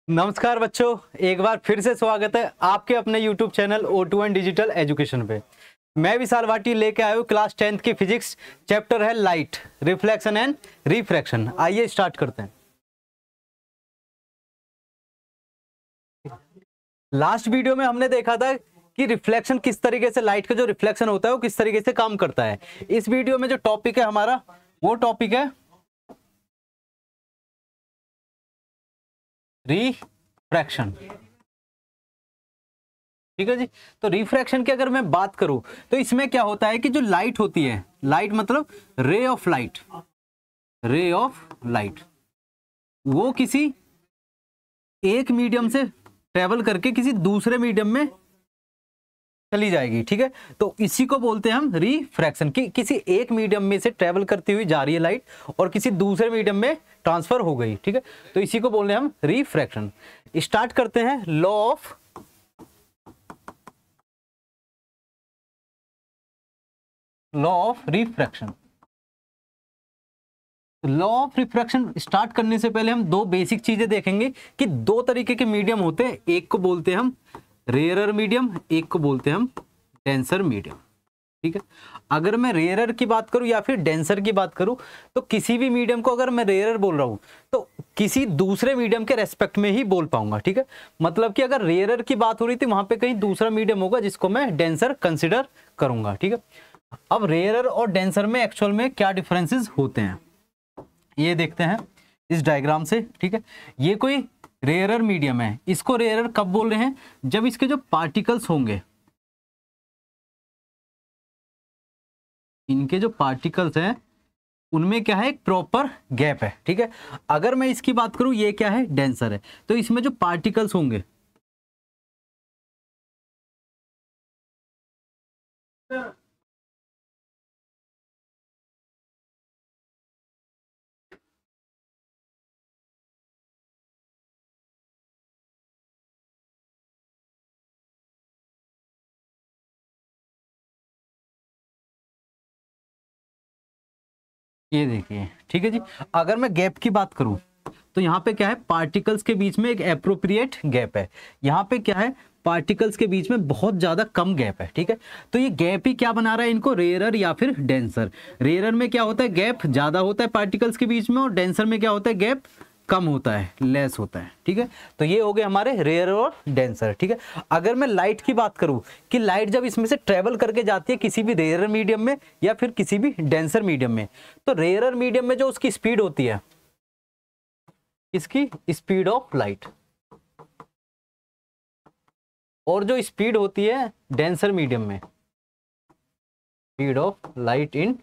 नमस्कार बच्चों, एक बार फिर से स्वागत है आपके अपने YouTube channel O2N digital education पे। मैं विशाल भाटी लेके आया हूँ क्लास 10th की फिजिक्स। चैप्टर है लाइट, रिफ्लेक्शन एंड रिफ्रैक्शन। आइए स्टार्ट करते हैं। लास्ट वीडियो में हमने देखा था कि रिफ्लेक्शन किस तरीके से, लाइट का जो रिफ्लेक्शन होता है वो किस तरीके से काम करता है। इस वीडियो में जो टॉपिक है हमारा, वो टॉपिक है रिफ्रैक्शन। ठीक है जी। तो रिफ्रैक्शन की अगर मैं बात करूं तो इसमें क्या होता है कि जो लाइट होती है, लाइट मतलब ray of light, ray of light वो किसी एक मीडियम से ट्रेवल करके किसी दूसरे मीडियम में चली जाएगी। ठीक है, तो इसी को बोलते हैं हम रिफ्रैक्शन, कि किसी एक मीडियम में से ट्रेवल करती हुई जा रही है लाइट और किसी दूसरे मीडियम में ट्रांसफर हो गई। ठीक है, तो इसी को बोलते हैं हम रिफ्रैक्शन। स्टार्ट करते हैं। Law of refraction. Law of refraction start करने से पहले हम दो बेसिक चीजें देखेंगे कि दो तरीके के मीडियम होते हैं। एक को बोलते हैं हम रेयरर मीडियम, एक को बोलते हैं हम डेंसर मीडियम। ठीक है, अगर मैं रेयरर की बात करूं या फिर डेंसर की बात करूं तो किसी भी मीडियम को अगर मैं रेयरर बोल रहा हूं तो किसी दूसरे मीडियम के रेस्पेक्ट में ही बोल पाऊंगा। ठीक है, मतलब कि अगर रेयरर की बात हो रही थी वहां पे कहीं दूसरा मीडियम होगा जिसको मैं डेंसर कंसिडर करूंगा। ठीक है, अब रेयरर और डेंसर में एक्चुअल में क्या डिफरेंसेस होते हैं ये देखते हैं इस डायग्राम से। ठीक है, ये कोई रेयरर मीडियम है। इसको रेयरर कब बोल रहे हैं? जब इसके जो पार्टिकल्स होंगे, इनके जो पार्टिकल्स हैं उनमें क्या है, एक प्रॉपर गैप है। ठीक है, अगर मैं इसकी बात करूं, ये क्या है, डेंसर है, तो इसमें जो पार्टिकल्स होंगे ये देखिए। ठीक है जी, अगर मैं गैप की बात करूं तो यहाँ पे क्या है, पार्टिकल्स के बीच में एक एप्रोप्रिएट गैप है। यहाँ पे क्या है, पार्टिकल्स के बीच में बहुत ज्यादा कम गैप है। ठीक है, तो ये गैप ही क्या बना रहा है इनको, रेयरर या फिर डेंसर। रेयरर में क्या होता है, गैप ज्यादा होता है पार्टिकल्स के बीच में, और डेंसर में क्या होता है, गैप कम होता है, लेस होता है। ठीक है, तो ये हो गए हमारे रेयर और डेंसर। ठीक है, अगर मैं लाइट की बात करूं कि लाइट जब इसमें से ट्रेवल करके जाती है किसी भी रेयर मीडियम में या फिर किसी भी डेंसर मीडियम में, तो रेयर मीडियम में जो उसकी स्पीड होती है, इसकी स्पीड ऑफ लाइट, और जो स्पीड होती है डेंसर मीडियम में, speed of light in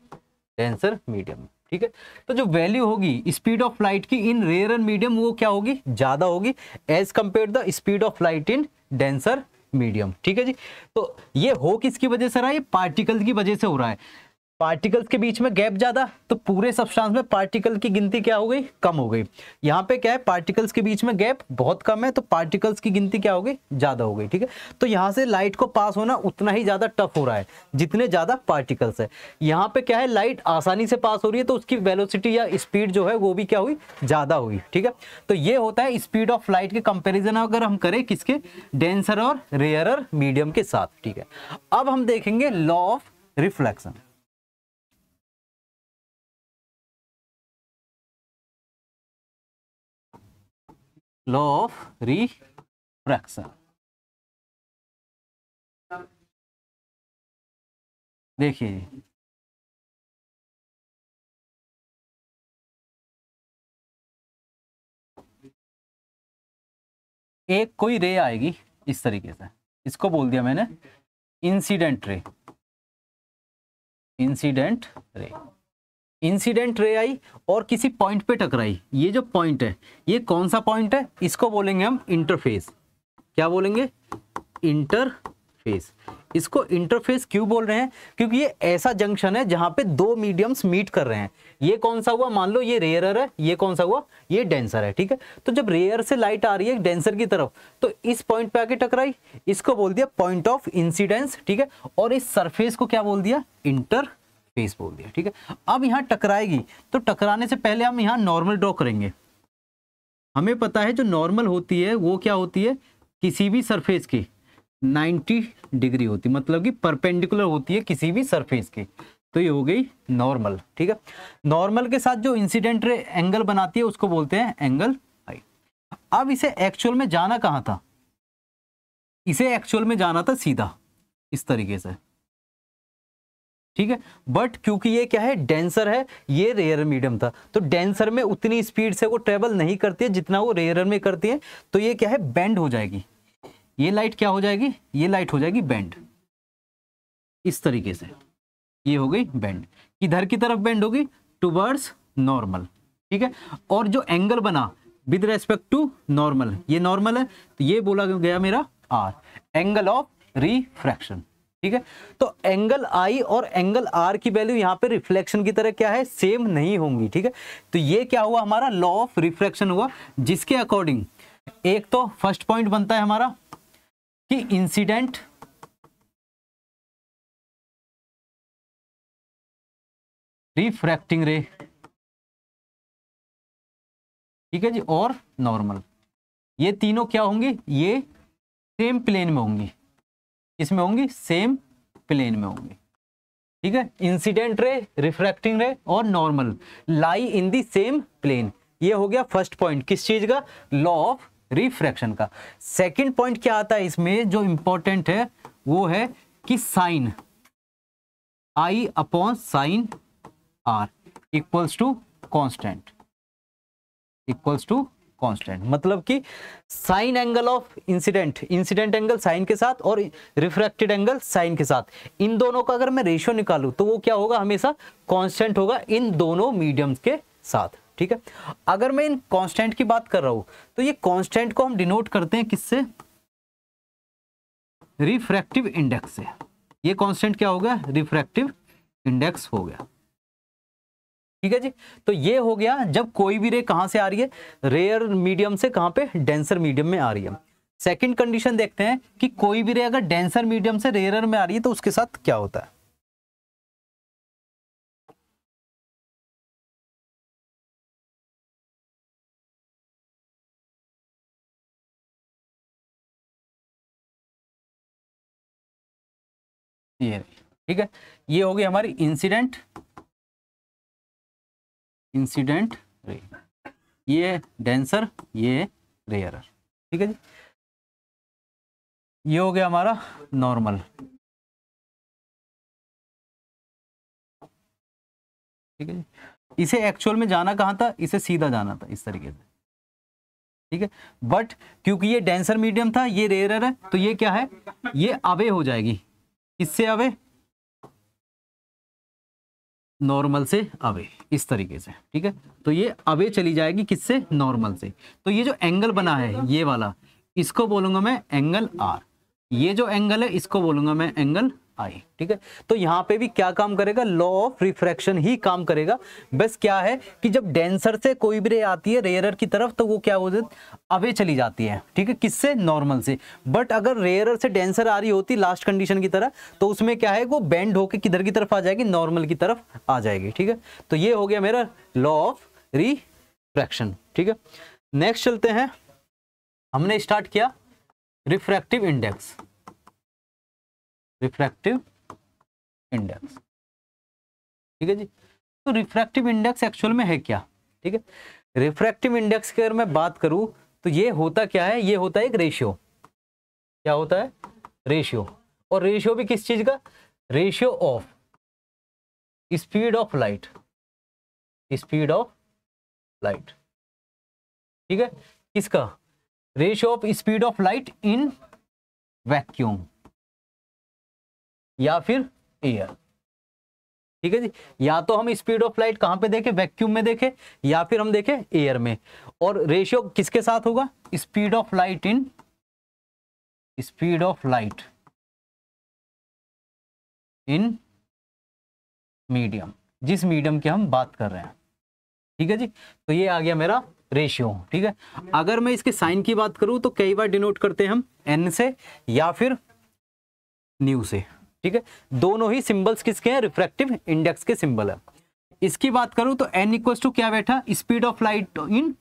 denser medium. ठीक है, तो जो वैल्यू होगी स्पीड ऑफ लाइट की इन रेयर मीडियम वो क्या होगी, ज्यादा होगी as compare the speed of light in denser medium. ठीक है जी, तो ये हो किसकी वजह से रहा है, ये पार्टिकल्स की वजह से हो रहा है। पार्टिकल्स के बीच में गैप ज्यादा, तो पूरे सब्सटेंस में पार्टिकल की गिनती क्या हो गई, कम हो गई। यहाँ पे क्या है, पार्टिकल्स के बीच में गैप बहुत कम है, तो पार्टिकल्स की गिनती क्या हो गई, ज्यादा हो गई। ठीक है, तो यहाँ से लाइट को पास होना उतना ही ज्यादा टफ हो रहा है जितने ज्यादा पार्टिकल्स है। यहाँ पे क्या है, लाइट आसानी से पास हो रही है, तो उसकी वेलोसिटी या स्पीड जो है वो भी क्या हुई, ज्यादा हुई। ठीक है, तो ये होता है स्पीड ऑफ लाइट के कंपेरिजन अगर हम करें किसके, डेंसर और रेयरर मीडियम के साथ। ठीक है, अब हम देखेंगे law of reflection. Law of refraction देखिए, एक कोई रे आएगी इस तरीके से, इसको बोल दिया मैंने incident ray. Incident ray, incident ray आई और किसी पॉइंट पे टकराई। ये जो पॉइंट है, ये कौन सा पॉइंट है, इसको बोलेंगे हम इंटरफेस। क्या बोलेंगे, इंटरफेस। इसको इंटरफेस क्यों बोल रहे हैं, क्योंकि ये ऐसा जंक्शन है जहां पे दो मीडियम्स मीट कर रहे हैं। ये कौन सा हुआ, मान लो ये रेयरर है, ये कौन सा हुआ, ये डेंसर है। ठीक है, तो जब रेयर से लाइट आ रही है डेंसर की तरफ, तो इस पॉइंट पे आके टकराई, इसको बोल दिया पॉइंट ऑफ इंसिडेंस। ठीक है, और इस सरफेस को क्या बोल दिया, इंटरफेस बोल दिया। ठीक है, अब यहाँ टकराएगी तो टकराने से पहले हम यहाँ नॉर्मल ड्रॉ करेंगे। हमें पता है जो नॉर्मल होती है वो क्या होती है, किसी भी सरफेस की 90 डिग्री होती, मतलब कि परपेंडिकुलर होती है किसी भी सरफेस की। तो ये हो गई नॉर्मल, ठीक है। नॉर्मल के साथ जो इंसिडेंट रे एंगल बनाती है उसको बोलते हैं एंगल आई। अब इसे एक्चुअल में जाना कहाँ था, इसे एक्चुअल में जाना था सीधा इस तरीके से, ठीक है। बट क्योंकि ये क्या है, डेंसर है, ये रेयर मीडियम था, तो डेंसर में उतनी स्पीड से वो ट्रेवल नहीं करती है जितना वो रेयर में करती है, तो ये क्या है, बेंड हो जाएगी। ये लाइट क्या हो जाएगी, ये लाइट हो जाएगी बेंड इस तरीके से। ये हो गई बेंड, किधर की तरफ बेंड होगी, टुवर्ड्स नॉर्मल, ठीक है। और जो एंगल बना विद रेस्पेक्ट टू नॉर्मल, ये नॉर्मल है, तो ये बोला गया मेरा आर, एंगल ऑफ रिफ्रैक्शन, ठीक है। तो एंगल आई और एंगल आर की वैल्यू यहाँ पे रिफ्लेक्शन की तरह क्या है, सेम नहीं होंगी, ठीक है। तो ये क्या हुआ, हमारा लॉ ऑफ रिफ्रैक्शन हुआ, जिसके अकॉर्डिंग एक तो फर्स्ट पॉइंट बनता है हमारा कि इंसिडेंट रिफ्रैक्टिंग रे, ठीक है जी, और नॉर्मल, ये तीनों क्या होंगी, ये सेम प्लेन में होंगी, इसमें होंगी सेम प्लेन में होंगी, ठीक है। इंसिडेंट रे, रिफ्रैक्टिंग रे और normal lie in the same plane. ये हो गया फर्स्ट पॉइंट, किस चीज का, लॉ ऑफ रिफ्रैक्शन का। सेकंड पॉइंट क्या आता है इसमें जो इंपॉर्टेंट है, वो है कि sine I upon sine R equals to constant, equals to constant, मतलब कि sine angle of incident, incident angle sine के साथ और रिफ्रैक्टेड एंगल साइन के साथ, इन दोनों का अगर मैं रेशियो निकालूं तो वो क्या होगा, हमेशा कांस्टेंट होगा इन दोनों मीडियम्स के साथ, ठीक है। अगर मैं इन कांस्टेंट की बात कर रहा हूं तो ये कांस्टेंट को हम डिनोट करते हैं किससे, रिफ्रैक्टिव इंडेक्स से। ये कांस्टेंट क्या होगा, रिफ्रैक्टिव इंडेक्स हो गया, ठीक है जी। तो ये हो गया जब कोई भी रे कहां से आ रही है, रेयर मीडियम से कहां पे, डेंसर मीडियम में आ रही है। सेकंड कंडीशन देखते हैं कि कोई भी रे अगर डेंसर मीडियम से रेयर में आ रही है तो उसके साथ क्या होता है। ये, ठीक है, ये होगी हमारी इंसिडेंट, इंसिडेंट रे, ये डेंसर, ये रेयर, ठीक है जी। ये हो गया हमारा नॉर्मल, ठीक है जी। इसे एक्चुअल में जाना कहां था, इसे सीधा जाना था इस तरीके से, ठीक है। बट क्योंकि ये डेंसर मीडियम था, ये रेयर है, तो ये क्या है, ये अवे हो जाएगी, किससे अवे, नॉर्मल से अवे, इस तरीके से, ठीक है। तो ये अवे चली जाएगी किससे, नॉर्मल से। तो ये जो एंगल बना है ये वाला, इसको बोलूंगा मैं एंगल आर, ये जो एंगल है इसको बोलूंगा मैं एंगल आई, ठीक है। तो यहाँ पे भी क्या काम करेगा, लॉ ऑफ रिफ्रैक्शन ही काम करेगा। बस क्या है कि जब डेंसर से कोई भी रे आती है रेयरर की तरफ तो वो क्या हो जाती, अवे चली जाती है, ठीक है, किससे, नॉर्मल से। बट अगर रेयरर से डेंसर आ रही होती लास्ट कंडीशन की तरह, तो उसमें क्या है, वो बेंड होके किधर की तरफ आ जाएगी, नॉर्मल की तरफ आ जाएगी, ठीक है। तो ये हो गया मेरा लॉ ऑफ रिफ्रैक्शन, ठीक है। नेक्स्ट चलते हैं, हमने स्टार्ट किया रिफ्रैक्टिव इंडेक्स, रिफ्रैक्टिव इंडेक्स, ठीक है जी। तो रिफ्रैक्टिव इंडेक्स एक्चुअल में है क्या, ठीक है। रिफ्रैक्टिव इंडेक्स की अगर मैं बात करूं तो ये होता क्या है, ये होता है एक रेशियो, क्या होता है, रेशियो। और रेशियो भी किस चीज का, ratio of speed of light, speed of light, ठीक है, किसका, ratio of speed of light in vacuum या फिर एयर, ठीक है जी। या तो हम स्पीड ऑफ लाइट कहां पे देखें, वैक्यूम में देखें, या फिर हम देखें एयर में। और रेशियो किसके साथ होगा, speed of light in, speed of light in medium, जिस मीडियम की हम बात कर रहे हैं, ठीक है जी। तो ये आ गया मेरा रेशियो, ठीक है। अगर मैं इसके साइन की बात करूं तो कई बार डिनोट करते हैं हम एन से या फिर न्यू से, ठीक है। दोनों ही सिंबल्स किसके हैं, रिफ्रैक्टिव इंडेक्स के सिंबल है। इसकी बात करूं तो एन इक्वल्स टू क्या बैठा, speed of light in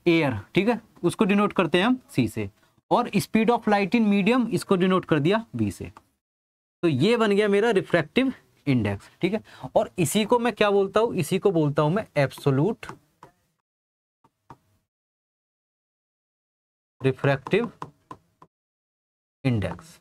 air, ठीक है, उसको डिनोट करते हैं हम सी से, और speed of light in medium इसको डिनोट कर दिया वी से। तो ये बन गया मेरा रिफ्रैक्टिव इंडेक्स, ठीक है। और इसी को मैं क्या बोलता हूं, इसी को बोलता हूं मैं एब्सोल्यूट रिफ्रैक्टिव इंडेक्स।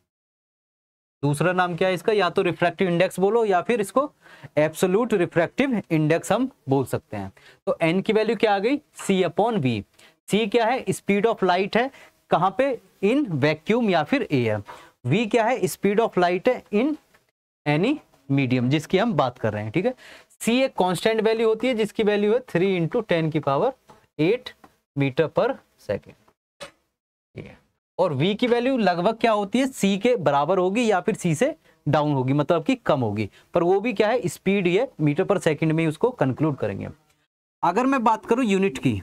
दूसरा नाम क्या है इसका, या तो रिफ्रैक्टिव इंडेक्स बोलो या फिर इसको एब्सोल्यूट रिफ्रैक्टिव इंडेक्स हम बोल सकते हैं। तो एन की वैल्यू क्या आ गई, सी अपॉन वी। सी क्या है, स्पीड ऑफ लाइट है, कहां पे, इन वैक्यूम या फिर एयर। वी क्या है, स्पीड ऑफ लाइट है इन एनी मीडियम जिसकी हम बात कर रहे हैं, ठीक है। सी एक कांस्टेंट वैल्यू होती है जिसकी वैल्यू है 3 × 10⁸ मीटर पर सेकेंड, ठीक है। और v की वैल्यू लगभग क्या होती है, c के बराबर होगी या फिर c से डाउन होगी, मतलब कि कम होगी, पर वो भी क्या है, स्पीड ये मीटर पर सेकंड में ही उसको कंक्लूड करेंगे। अगर मैं बात करूं यूनिट की,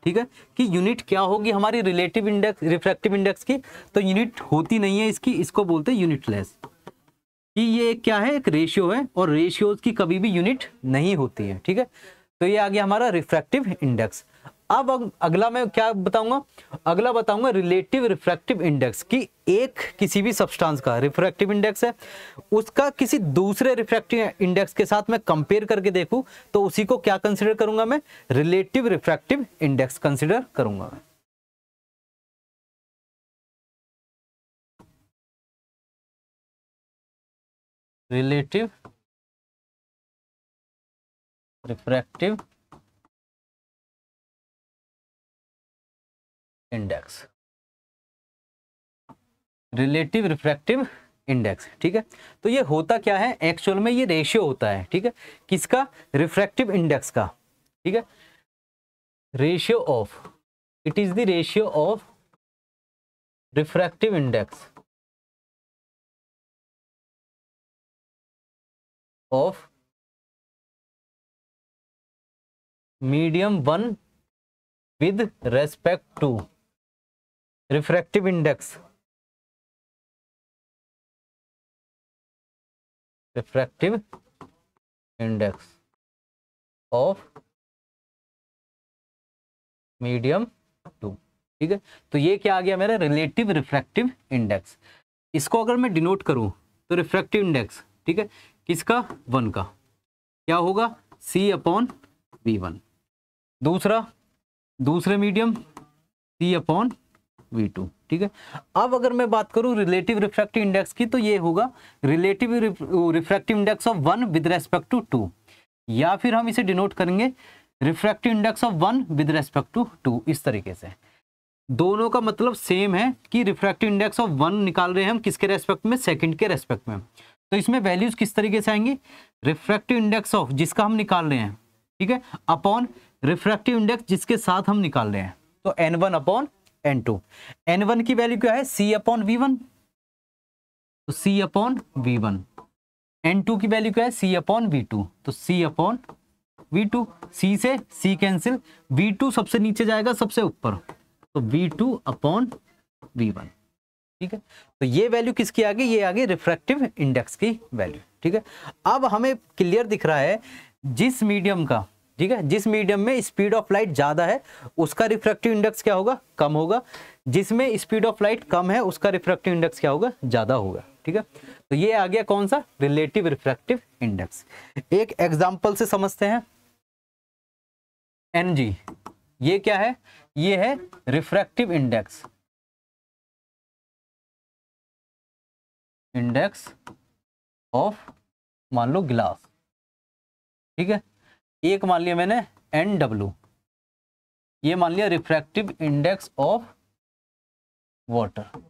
ठीक है, कि यूनिट क्या होगी हमारी रिलेटिव इंडेक्स रिफ्रैक्टिव इंडेक्स की, तो यूनिट होती नहीं है इसकी, इसको बोलते हैं यूनिटलेस। कि ये क्या है, एक रेशियो है, और रेशियोज की कभी भी यूनिट नहीं होती है, ठीक है। तो ये आ गया हमारा रिफ्रैक्टिव इंडेक्स। अब अगला मैं क्या बताऊंगा, अगला बताऊंगा रिलेटिव रिफ्रैक्टिव इंडेक्स की एक किसी भी सब्सटेंस का रिफ्रैक्टिव इंडेक्स है, उसका किसी दूसरे रिफ्रैक्टिव इंडेक्स के साथ मैं कंपेयर करके देखूं तो उसी को क्या कंसीडर करूंगा मैं, रिलेटिव रिफ्रैक्टिव इंडेक्स कंसीडर करूंगा। Relative refractive index, relative refractive index, ठीक है। तो ये होता क्या है, एक्चुअल में ये रेशियो होता है, ठीक है, किसका, रिफ्रैक्टिव इंडेक्स का, ठीक है। Ratio of, it is the ratio of refractive index of medium 1 with respect to refractive index of medium 2, ठीक है। तो ये क्या आ गया मेरा रिलेटिव रिफ्रैक्टिव इंडेक्स। इसको अगर मैं डिनोट करूं तो रिफ्रैक्टिव इंडेक्स, ठीक है, किसका, 1 का, क्या होगा, C अपॉन V1। दूसरे मीडियम C अपॉन V2, ठीक है। अब अगर मैं बात करूं रिलेटिव रिफ्रैक्टिव इंडेक्स की, तो ये होगा relative refractive index of 1 with respect to 2, या फिर हम इसे डिनोट करेंगे refractive index of 1 with respect to 2। इस तरीके से दोनों का मतलब सेम है कि रिफ्रैक्टिव इंडेक्स ऑफ 1 निकाल रहे हैं हम किसके रेस्पेक्ट में, सेकंड के रेस्पेक्ट में। तो इसमें वैल्यूज किस तरीके से आएंगी, रिफ्रैक्टिव इंडेक्स ऑफ जिसका हम निकाल रहे हैं, ठीक है, अपॉन रिफ्रैक्टिव इंडेक्स जिसके साथ हम निकाल रहे हैं, तो n1 अपॉन n2। n1 की वैल्यू क्या है, C अपॉन V1, तो C अपॉन V1। n2 की वैल्यू क्या है, C अपॉन V2, तो C अपॉन V2। C से C कैंसिल, V2 सबसे नीचे जाएगा सबसे ऊपर, तो V2 अपॉन V1, ठीक है। तो ये वैल्यू किसकी आ गई, ये आ गई रिफ्रैक्टिव इंडेक्स की वैल्यू, ठीक है। अब हमें क्लियर दिख रहा है जिस मीडियम का, ठीक है, जिस मीडियम में स्पीड ऑफ लाइट ज्यादा है उसका रिफ्रैक्टिव इंडेक्स क्या होगा, कम होगा, जिसमें स्पीड ऑफ लाइट कम है उसका रिफ्रैक्टिव इंडेक्स क्या होगा, ज्यादा होगा, ठीक है। तो ये आ गया कौन सा, रिलेटिव रिफ्रैक्टिव इंडेक्स। एक एग्जांपल से समझते हैं, Ng, ये क्या है, ये है रिफ्रैक्टिव इंडेक्स ऑफ मान लो ग्लास, ठीक है। एक मान लिया मैंने NW, ये मान लिया रिफ्रैक्टिव इंडेक्स ऑफ वाटर।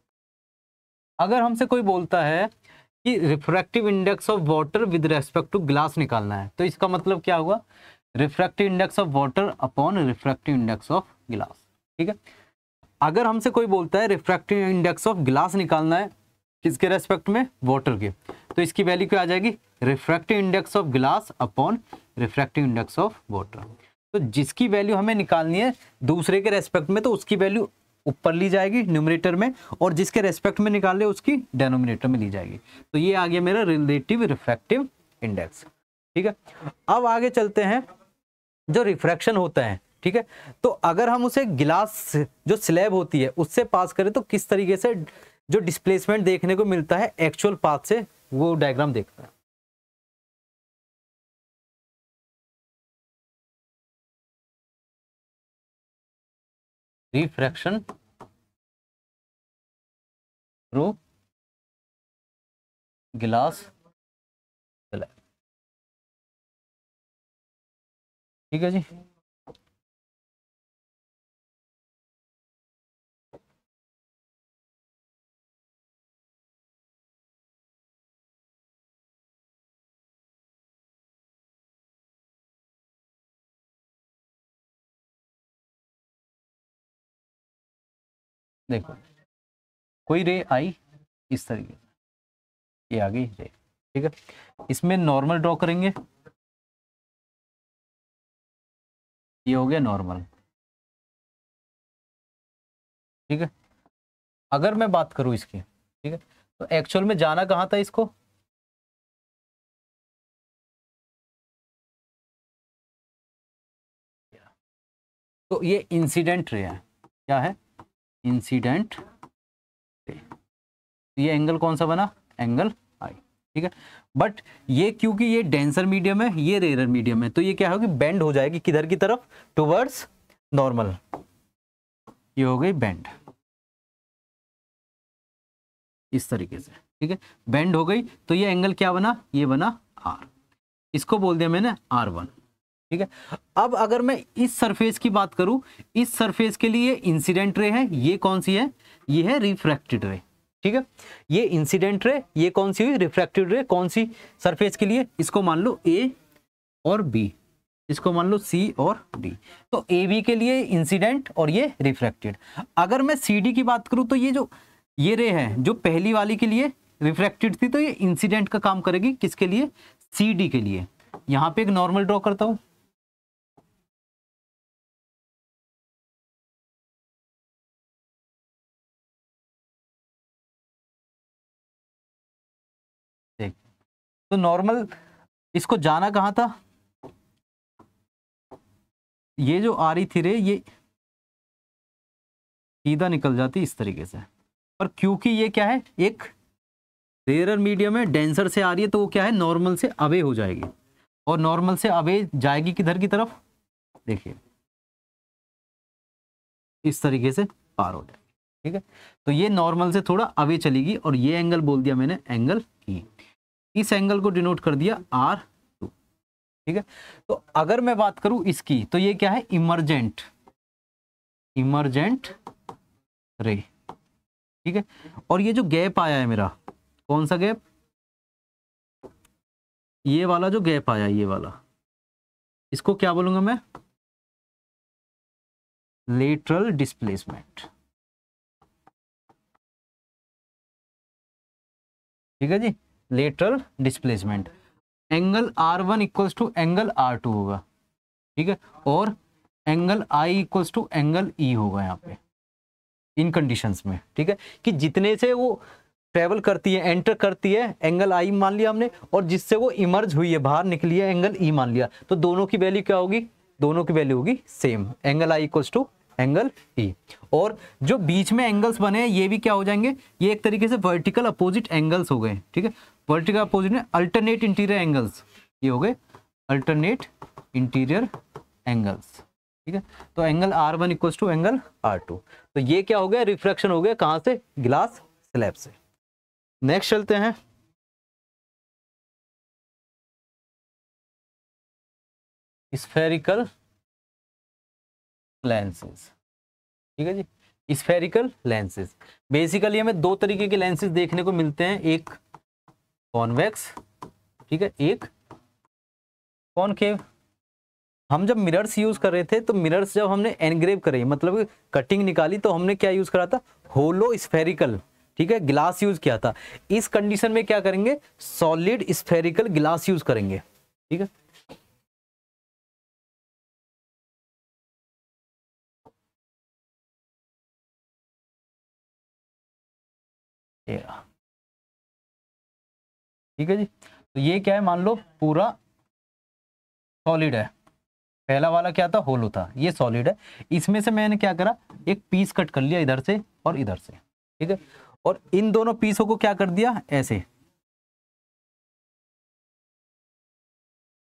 अगर हमसे कोई बोलता है कि refractive index of water with respect to glass निकालना है, तो इसका मतलब क्या हुआ, refractive index of water upon refractive index of glass, ठीक है। अगर हमसे कोई बोलता है रिफ्रैक्टिव इंडेक्स ऑफ ग्लास निकालना है किसके रेस्पेक्ट में, वाटर के, तो इसकी वैल्यू क्या आ जाएगी, refractive index of glass upon refractive index of water. तो जिसकी वैल्यू हमें निकालनी है दूसरे के रेस्पेक्ट में, तो उसकी वैल्यू ऊपर ली जाएगी न्यूमरेटर में, और जिसके रेस्पेक्ट में निकाल ले उसकी डेनोमिनेटर में ली जाएगी। तो ये आ गया मेरा रिलेटिव रिफ्रैक्टिव इंडेक्स, ठीक है। अब आगे चलते हैं, जो रिफ्रैक्शन होता है, ठीक है। तो अगर हम उसे गिलास जो स्लैब होती है उससे पास करें तो किस तरीके से जो डिस्प्लेसमेंट देखने को मिलता है एक्चुअल पाथ से, वो डायग्राम देखते हैं। रिफ्रैक्शन थ्रू गिलास स्लैब, ठीक है जी। देखो कोई रे आई इस तरीके से, ये आ गई रे, ठीक है। इसमें नॉर्मल ड्रॉ करेंगे, ये हो गया नॉर्मल, ठीक है। अगर मैं बात करूं इसकी, ठीक है, तो एक्चुअल में जाना कहां था इसको, तो ये इंसिडेंट रे है, क्या है, इंसिडेंट रे। ये एंगल कौन सा बना, एंगल आई, ठीक है। बट ये क्योंकि ये डेंसर मीडियम है, ये रेयर मीडियम है, तो ये क्या होगी, बेंड हो जाएगी किधर की तरफ, टुवर्ड्स नॉर्मल, ये हो गई बेंड इस तरीके से, ठीक है। बेंड हो गई तो ये एंगल क्या बना, ये बना आर, इसको बोल दिया मैंने R1, ठीक है। अब अगर मैं इस सरफेस की बात करूं, इस सरफेस के लिए इंसिडेंट रे है, ये कौन सी है, ये है रिफ्रैक्टेड रे, ठीक है। ये इंसिडेंट रे, ये कौन सी हुई, रिफ्रैक्टेड रे, कौन सी सरफेस के लिए, इसको मान लो A और B, इसको मान लो C और D। तो AB के लिए इंसिडेंट और ये रिफ्रैक्टेड। अगर मैं CD की बात करूं तो ये जो ये रे है जो पहली वाली के लिए रिफ्रैक्टेड थी, तो ये इंसिडेंट का काम करेगी किसके लिए, CD के लिए। यहां पे एक नॉर्मल ड्रॉ करता हूं, देख, तो नॉर्मल इसको जाना कहां था, ये जो आ रही थी रे, ये सीधा निकल जाती इस तरीके से, पर क्योंकि ये क्या है, एक रेयर मीडियम है, डेंसर से आ रही है, तो वो क्या है, नॉर्मल से अवे हो जाएगी, और नॉर्मल से अवे जाएगी किधर की तरफ, देखिए इस तरीके से पार हो जाएगी, ठीक है। तो ये नॉर्मल से थोड़ा अवे चलेगी, और ये एंगल बोल दिया मैंने एंगल ई, इस एंगल को डिनोट कर दिया R2, ठीक है। तो अगर मैं बात करूं इसकी, तो ये क्या है, इमरजेंट, इमरजेंट रे, ठीक है। और ये जो गैप आया है मेरा, कौन सा गैप, ये वाला जो गैप आया, ये वाला, इसको क्या बोलूंगा मैं, लेटरल डिस्प्लेसमेंट, ठीक है जी, lateral displacement. Angle R1 equals to angle R2 होगा, ठीक है, और angle I equals to angle E होगा यहाँ पे इन कंडीशंस में, ठीक है। कि जितने से वो ट्रेवल करती है, एंटर करती है, एंगल आई मान लिया हमने, और जिससे वो इमर्ज हुई है, बाहर निकली है, एंगल ई मान लिया, तो दोनों की वैल्यू क्या होगी, दोनों की वैल्यू होगी same, angle I equals to angle E. और जो बीच में एंगल्स बने हैं ये भी क्या हो जाएंगे, ये एक तरीके से वर्टिकल अपोजिट एंगल्स हो गए, ठीक है। वर्टिकल अपोजिट में अल्टरनेट इंटीरियर एंगल्स, ये हो गए अल्टरनेट इंटीरियर एंगल्स, ठीक है। तो angle R1 equals to angle R2, तो ये क्या हो गया, रिफ्रैक्शन हो गया कहां से, ग्लास स्लैब से। नेक्स्ट चलते हैं, स्फेरिकल लेंसेज, ठीक है जी। स्फेरिकल लेंसेज, बेसिकली हमें दो तरीके के लेंसेज देखने को मिलते हैं, एक कॉन्वेक्स, ठीक है, एक कॉनकेव। हम जब मिरर्स यूज कर रहे थे, तो मिरर्स जब हमने एनग्रेव करे, मतलब कटिंग निकाली, तो हमने क्या यूज करा था, होलो स्फेरिकल, ठीक है, ग्लास यूज किया था। इस कंडीशन में क्या करेंगे, सॉलिड स्फेरिकल ग्लास यूज करेंगे, ठीक है। ठीक है जी, तो ये क्या है, मान लो पूरा सॉलिड है, पहला वाला क्या था, होलो था, ये सॉलिड है। इसमें से मैंने क्या करा, एक पीस कट कर लिया इधर से और इधर से, ठीक है, और इन दोनों पीसों को क्या कर दिया, ऐसे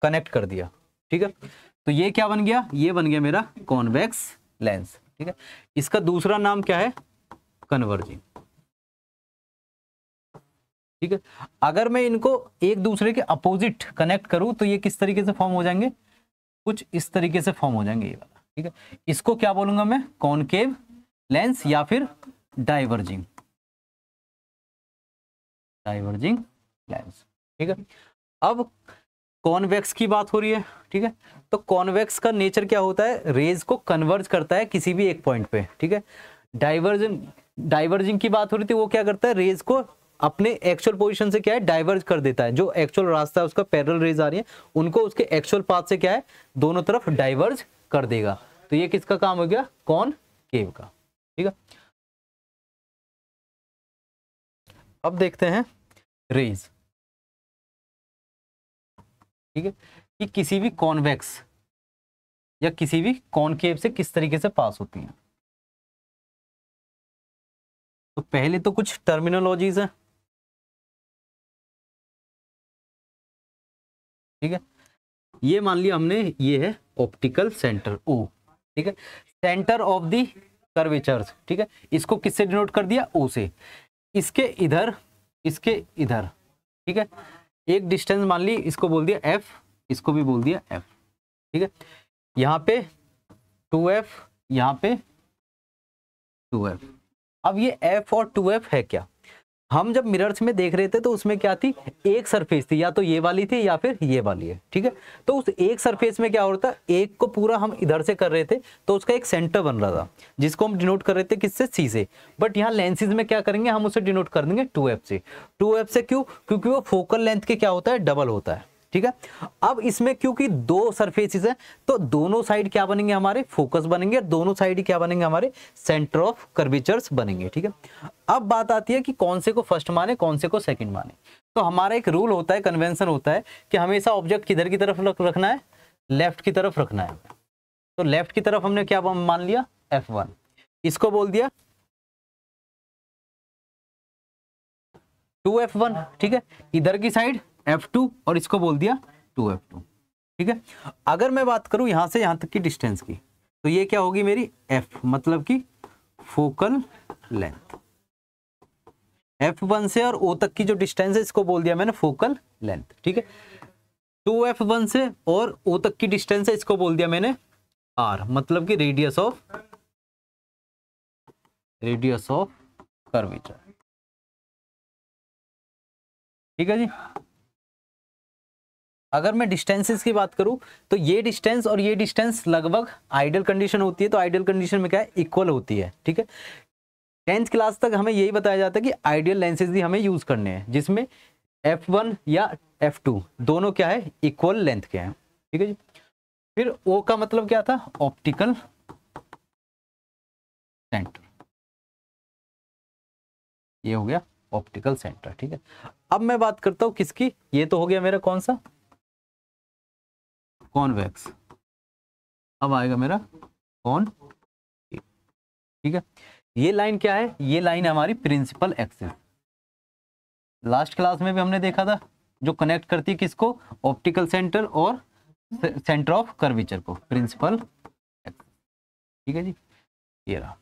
कनेक्ट कर दिया, ठीक है। तो ये क्या बन गया, ये बन गया मेरा कॉन्वेक्स लेंस, ठीक है। इसका दूसरा नाम क्या है, कन्वर्जिंग, ठीक है। अगर मैं इनको एक दूसरे के अपोजिट कनेक्ट करूं तो ये किस तरीके से फॉर्म हो जाएंगे, कुछ इस तरीके से फॉर्म हो जाएंगे ये वाला, ठीक है। इसको क्या बोलूंगा मैं, कॉनकेव लेंस या फिर डाइवर्जिंग, डाइवर्जिंग लेंस, ठीक है। अब कॉन्वेक्स की बात हो रही है, ठीक है। तो कॉन्वेक्स का नेचर क्या होता है, रेज को कन्वर्ज करता है किसी भी एक पॉइंट पे, ठीक है। डाइवर्जन डाइवर्जिंग की बात हो रही थी, वो क्या करता है, रेज को अपने एक्चुअल पोजीशन से क्या है, डाइवर्ज कर देता है। जो एक्चुअल रास्ता है उसका पैरेलल रेज आ रही है, उनको उसके एक्चुअल पाथ से क्या है, दोनों तरफ डाइवर्ज कर देगा। तो ये किसका काम हो गया, कॉनकेव का, ठीक है। अब देखते हैं रेज, ठीक है, कि किसी भी कॉन्वेक्स या किसी भी कॉनकेव से किस तरीके से पास होती हैं। तो पहले तो कुछ टर्मिनोलॉजीज है, ठीक है। ये मान लिया हमने, ये है ऑप्टिकल सेंटर ओ, ठीक है, सेंटर ऑफ द कर्वेचर्स, ठीक है। इसको किससे डिनोट कर दिया, ओ से। इसके इधर, इसके इधर, ठीक है, एक डिस्टेंस मान ली, इसको बोल दिया एफ, इसको भी बोल दिया एफ, ठीक है। यहाँ पे 2f, यहाँ पे 2f। अब ये f और 2f है क्या, हम जब मिरर्स में देख रहे थे तो उसमें क्या थी, एक सरफेस थी, या तो ये वाली थी या फिर ये वाली है, ठीक है। तो उस एक सरफेस में क्या हो रहा था, एक को पूरा हम इधर से कर रहे थे तो उसका एक सेंटर बन रहा था जिसको हम डिनोट कर रहे थे किससे, सी से। बट यहाँ लेंसेज में क्या करेंगे, हम उसे डिनोट कर देंगे 2f से। 2f से क्यों, क्योंकि वो फोकल लेंथ के क्या होता है, डबल होता है, ठीक है। अब इसमें क्योंकि दो सरफेसेस हैं तो दोनों साइड क्या बनेंगे, हमारे फोकस बनेंगे, दोनों साइड क्या बनेंगे, हमारे सेंटर ऑफ कर्वेचर्स बनेंगे, ठीक है। अब बात आती है कि कौन से को फर्स्ट माने, कौन से को सेकंड माने। तो हमारा एक रूल होता है, कन्वेंशन होता है कि हमेशा ऑब्जेक्ट किधर की तरफ रखना है, लेफ्ट की तरफ रखना है। तो लेफ्ट की तरफ हमने क्या मान लिया, F1, इसको बोल दिया 2f1, ठीक है। इधर की साइड F2 और इसको बोल दिया 2f2, ठीक है। अगर मैं बात करूं यहां से यहां तक की डिस्टेंस की, तो ये क्या होगी मेरी f, मतलब कि फोकल लेंथ। F1 से और O तक की जो डिस्टेंस है इसको बोल दिया मैंने फोकल लेंथ, ठीक है। 2f1 से और O तक की डिस्टेंस है, इसको बोल दिया मैंने R, मतलब कि रेडियस ऑफ कर्वेचर, ठीक है जी। अगर मैं डिस्टेंसेस की बात करूं तो ये डिस्टेंस और ये डिस्टेंस लगभग आइडियल कंडीशन होती है, तो आइडियल कंडीशन में क्या है, इक्वल होती है, ठीक है। 10th क्लास तक हमें यही बताया जाता है कि आइडियल लेंसेज ही हमें यूज करने हैं जिसमें F1 या F2 दोनों क्या है, इक्वल लेंथ के हैं, ठीक है जी। फिर O का मतलब क्या था, ऑप्टिकल सेंटर, ये हो गया ऑप्टिकल सेंटर, ठीक है। अब मैं बात करता हूं किसकी, ये तो हो गया मेरा कौन सा, कॉन्वेक्स। अब आएगा मेरा कॉन, ठीक है। ये लाइन क्या है, ये लाइन है हमारी प्रिंसिपल एक्सिस। लास्ट क्लास में भी हमने देखा था, जो कनेक्ट करती है किसको, ऑप्टिकल सेंटर और सेंटर ऑफ कर्वेचर को, प्रिंसिपल एक्सिस, ठीक है जी। ये रहा,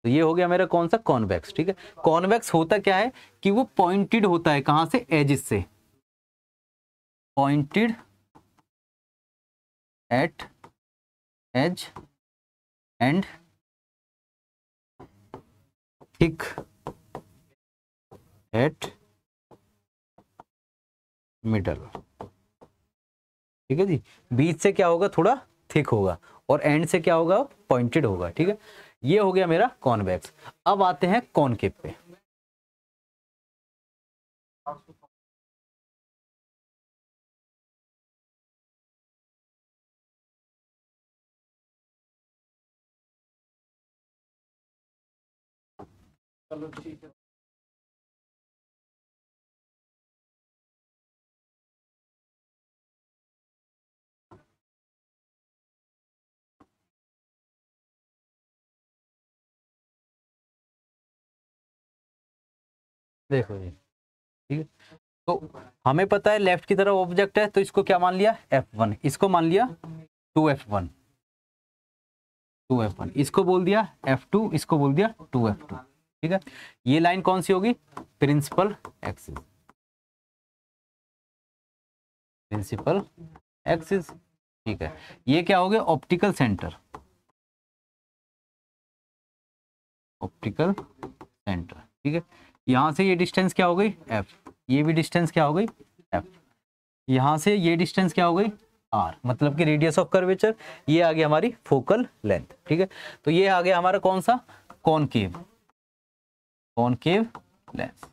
तो ये हो गया मेरा कौन सा, कॉन्वेक्स, ठीक है। कॉन्वेक्स होता क्या है कि वो पॉइंटेड होता है, कहां से, एजिस से, pointed at edge and thick at middle, ठीक है जी। बीच से क्या होगा, थोड़ा थिक होगा, और एंड से क्या होगा, पॉइंटेड होगा, ठीक है। ये हो गया मेरा कॉन्वेक्स। अब आते हैं कॉनकेव पे। चलो ठीक है। देखो ये, ठीक है। तो हमें पता है लेफ्ट की तरफ ऑब्जेक्ट है, तो इसको क्या मान लिया, F1, इसको मान लिया 2F1, 2F1, इसको बोल दिया F2, इसको बोल दिया 2F2, ठीक है। ये लाइन कौन सी होगी, प्रिंसिपल एक्सिस, प्रिंसिपल एक्सिस, ठीक है। ये क्या हो गया, ऑप्टिकल सेंटर, ऑप्टिकल सेंटर, ठीक है। यहां से ये डिस्टेंस क्या हो गई F, ये भी डिस्टेंस क्या हो गई F, यहां से ये डिस्टेंस क्या हो गई R, मतलब कि रेडियस ऑफ कर्वेचर, ये आ गया हमारी फोकल लेंथ, ठीक है। तो ये आ गया हमारा कौन सा, कॉनकेव, कॉनकेव लेंस,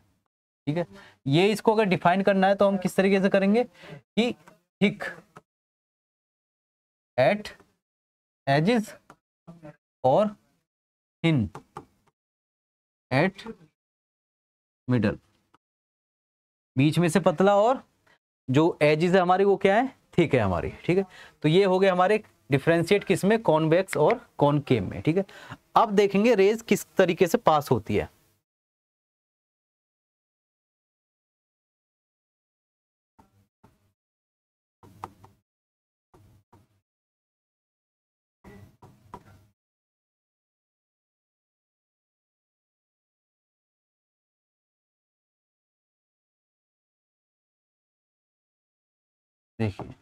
ठीक है। ये इसको अगर डिफाइन करना है तो हम किस तरीके से करेंगे कि थिक एट एजेस और थिन एट मिडल, बीच में से पतला और जो एजेस है हमारी वो क्या है, थिक है हमारी, ठीक है। तो ये हो गए हमारे डिफरेंशिएट किस में, कॉन्वेक्स और कॉनकेव में, ठीक है। अब देखेंगे रेज किस तरीके से पास होती है। देखिए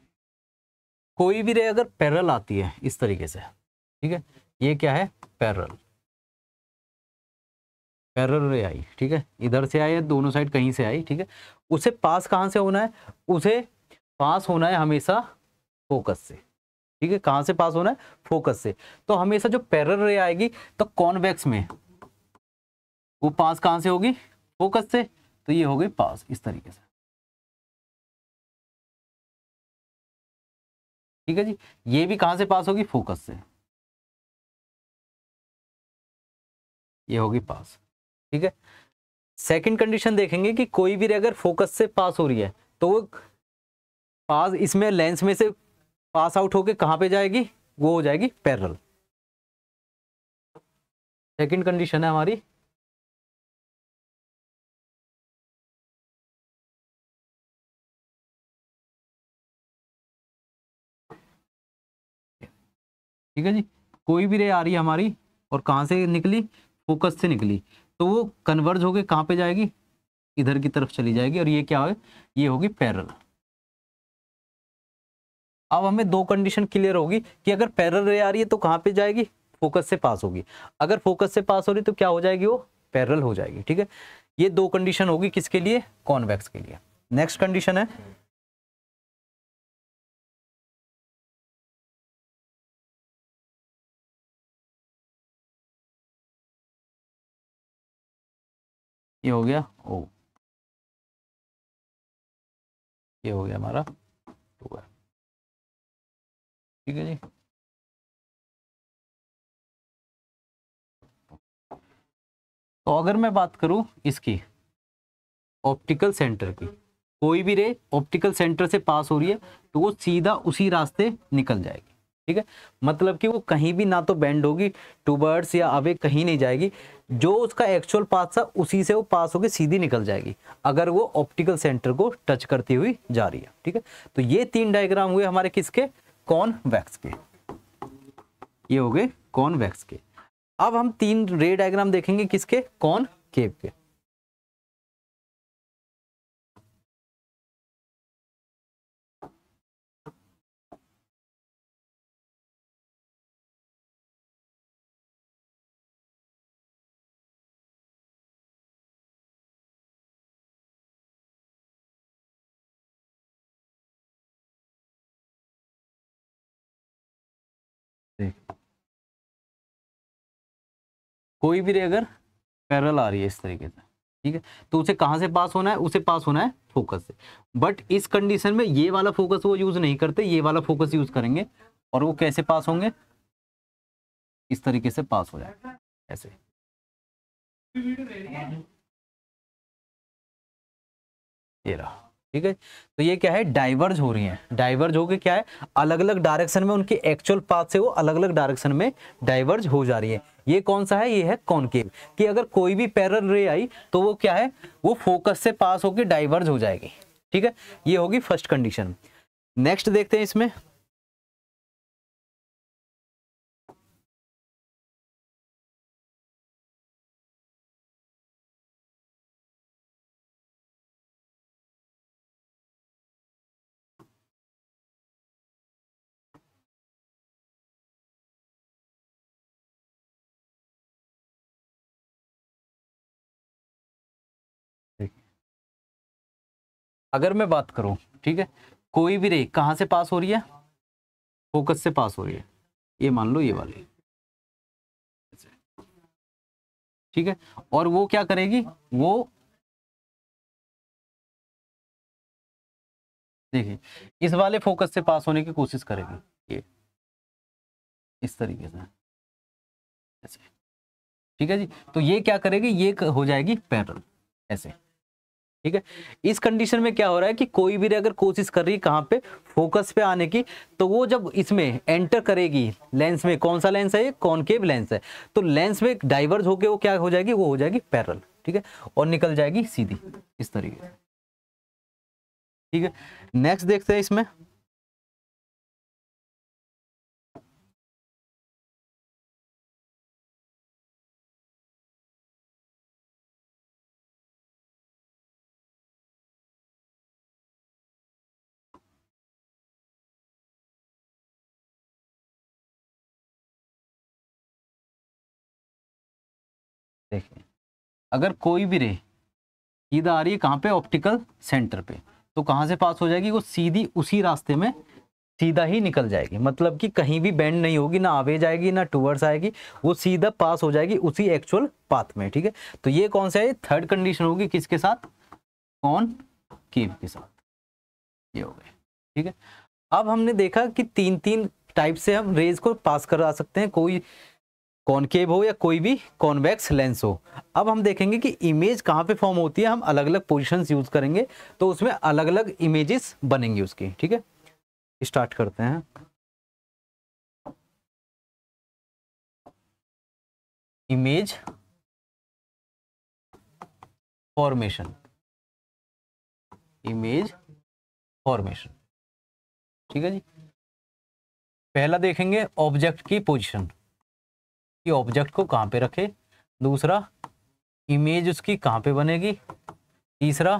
कोई भी रे अगर पैरेलल आती है इस तरीके से, ठीक है, ये क्या है पैरेलल, पैरेलल रे आई, ठीक है, इधर से आई है, दोनों साइड कहीं से आई, ठीक है। उसे पास कहाँ से होना है, उसे पास होना है हमेशा फोकस से, ठीक है। कहाँ से पास होना है, फोकस से। तो हमेशा जो पैरेलल रे आएगी तो कॉन्वेक्स में वो पास कहाँ से होगी, फोकस से, तो ये हो गई पास इस तरीके से, ठीक है जी। ये भी कहाँ से पास होगी, फोकस से, ये होगी पास, ठीक है। सेकंड कंडीशन देखेंगे कि कोई भी रे अगर फोकस से पास हो रही है तो वो पास इसमें लेंस में से पास आउट होके कहाँ पे जाएगी, वो हो जाएगी पैरेलल, सेकंड कंडीशन है हमारी। ठीक है जी, कोई भी रे आ रही है हमारी और कहाँ से निकली, फोकस से निकली, तो वो कन्वर्ज होके कहाँ पे जाएगी, इधर की तरफ चली जाएगी, और ये क्या है, ये होगी पैरेलल। अब हमें दो कंडीशन क्लियर होगी कि अगर पैरेलल रे आ रही है तो कहाँ पे जाएगी, फोकस से पास होगी, अगर फोकस से पास हो रही तो क्या हो जाएगी, वो पैरेलल हो जाएगी, ठीक है। ये दो कंडीशन होगी किसके लिए, कॉन्वेक्स के लिए। नेक्स्ट कंडीशन है ये हो गया ओ, ये हो गया हमारा 2 है, ठीक है जी। तो अगर मैं बात करूं इसकी ऑप्टिकल सेंटर की, कोई भी रे ऑप्टिकल सेंटर से पास हो रही है तो वो सीधा उसी रास्ते निकल जाएगी, ठीक है। मतलब कि वो कहीं भी ना तो बेंड होगी टूवर्ड्स या अवे, कहीं नहीं जाएगी, जो उसका एक्चुअल पाथ था उसी से वो पास होकर सीधी निकल जाएगी अगर वो ऑप्टिकल सेंटर को टच करती हुई जा रही है, ठीक है। तो ये तीन डायग्राम हुए हमारे किसके, कॉन्वेक्स के, ये हो गए कॉन्वेक्स के। अब हम तीन रे डायग्राम देखेंगे किसके, कॉनकेव के। कोई भी रे अगर पैरेलल आ रही है इस तरीके से, ठीक है, तो उसे कहां से पास होना है, उसे पास होना है फोकस से। बट इस कंडीशन में ये वाला फोकस वो यूज नहीं करते, ये वाला फोकस यूज करेंगे, और वो कैसे पास होंगे, इस तरीके से पास हो जाएगा ऐसे, ये रहा, ठीक है। तो ये क्या है, डाइवर्ज हो रही हैं, डाइवर्ज होके क्या है, अलग अलग डायरेक्शन में उनके एक्चुअल पाथ से वो अलग अलग डायरेक्शन में डाइवर्ज हो जा रही है। ये कौन सा है, ये है कॉनकेव, कि अगर कोई भी पैरेलल रे आई तो वो क्या है, वो फोकस से पास होकर डाइवर्ज हो जाएगी। ठीक है, ये होगी फर्स्ट कंडीशन। नेक्स्ट देखते हैं इसमें, अगर मैं बात करूं, ठीक है, कोई भी रे कहां से पास हो रही है, फोकस से पास हो रही है, ये मान लो ये वाली, ठीक है, और वो क्या करेगी, वो देखिए इस वाले फोकस से पास होने की कोशिश करेगी, ये इस तरीके से ऐसे, ठीक है जी। तो ये क्या करेगी, ये हो जाएगी पैरेलल ऐसे। ठीक है, इस कंडीशन में क्या हो रहा है कि कोई भी रे अगर कोशिश कर रही है कहां पे, फोकस पे आने की, तो वो जब इसमें एंटर करेगी लेंस में, कौन सा लेंस है ये, कॉनकेव लेंस है, तो लेंस में डाइवर्ज होके वो क्या हो जाएगी, वो हो जाएगी पैरेलल। ठीक है, और निकल जाएगी सीधी इस तरीके से। ठीक है, नेक्स्ट देखते हैं इसमें, देखिए अगर कोई भी रे सीधा आ रही है कहां पे, ऑप्टिकल सेंटर पे, तो कहां से पास हो जाएगी, वो सीधी उसी रास्ते में सीधा ही निकल जाएगी, मतलब कि कहीं भी बेंड नहीं होगी, ना आगे जाएगी ना टूवर्ड्स आएगी, वो सीधा पास हो जाएगी उसी एक्चुअल पाथ में। ठीक है, तो ये कौन सा है, थर्ड कंडीशन होगी, किसके साथ, कौन केव के साथ, ये हो गए। ठीक है, अब हमने देखा कि तीन तीन टाइप से हम रेज को पास करा सकते हैं, कोई कॉनकेव हो या कोई भी कॉन्वेक्स लेंस हो। अब हम देखेंगे कि इमेज कहाँ पे फॉर्म होती है, हम अलग अलग पोजिशंस यूज करेंगे तो उसमें अलग अलग इमेजेस बनेंगी उसकी। ठीक है, स्टार्ट करते हैं। इमेज फॉर्मेशन, इमेज फॉर्मेशन, ठीक है जी। पहला देखेंगे ऑब्जेक्ट की पोजीशन, कि ऑब्जेक्ट को कहाँ पे रखे, दूसरा इमेज उसकी कहाँ पे बनेगी, तीसरा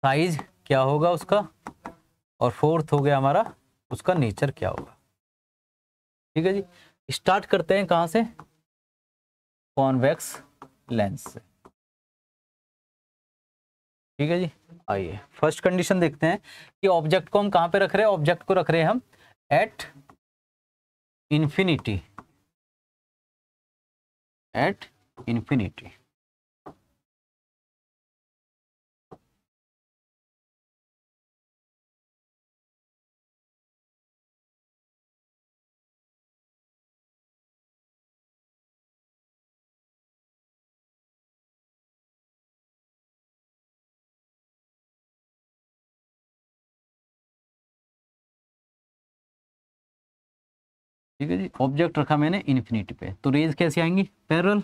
साइज क्या होगा उसका, और फोर्थ हो गया हमारा उसका नेचर क्या होगा। ठीक है जी, स्टार्ट करते हैं कहाँ से, कॉन्वेक्स लेंस से। ठीक है जी, आइए फर्स्ट कंडीशन देखते हैं कि ऑब्जेक्ट को हम कहाँ पे रख रहे हैं, ऑब्जेक्ट को रख रहे हैं हम एट इंफिनिटी, एट इंफिनिटी। ठीक है जी, ऑब्जेक्ट रखा मैंने इन्फिनिटी पे, तो रेज कैसे आएंगी, पैरेलल,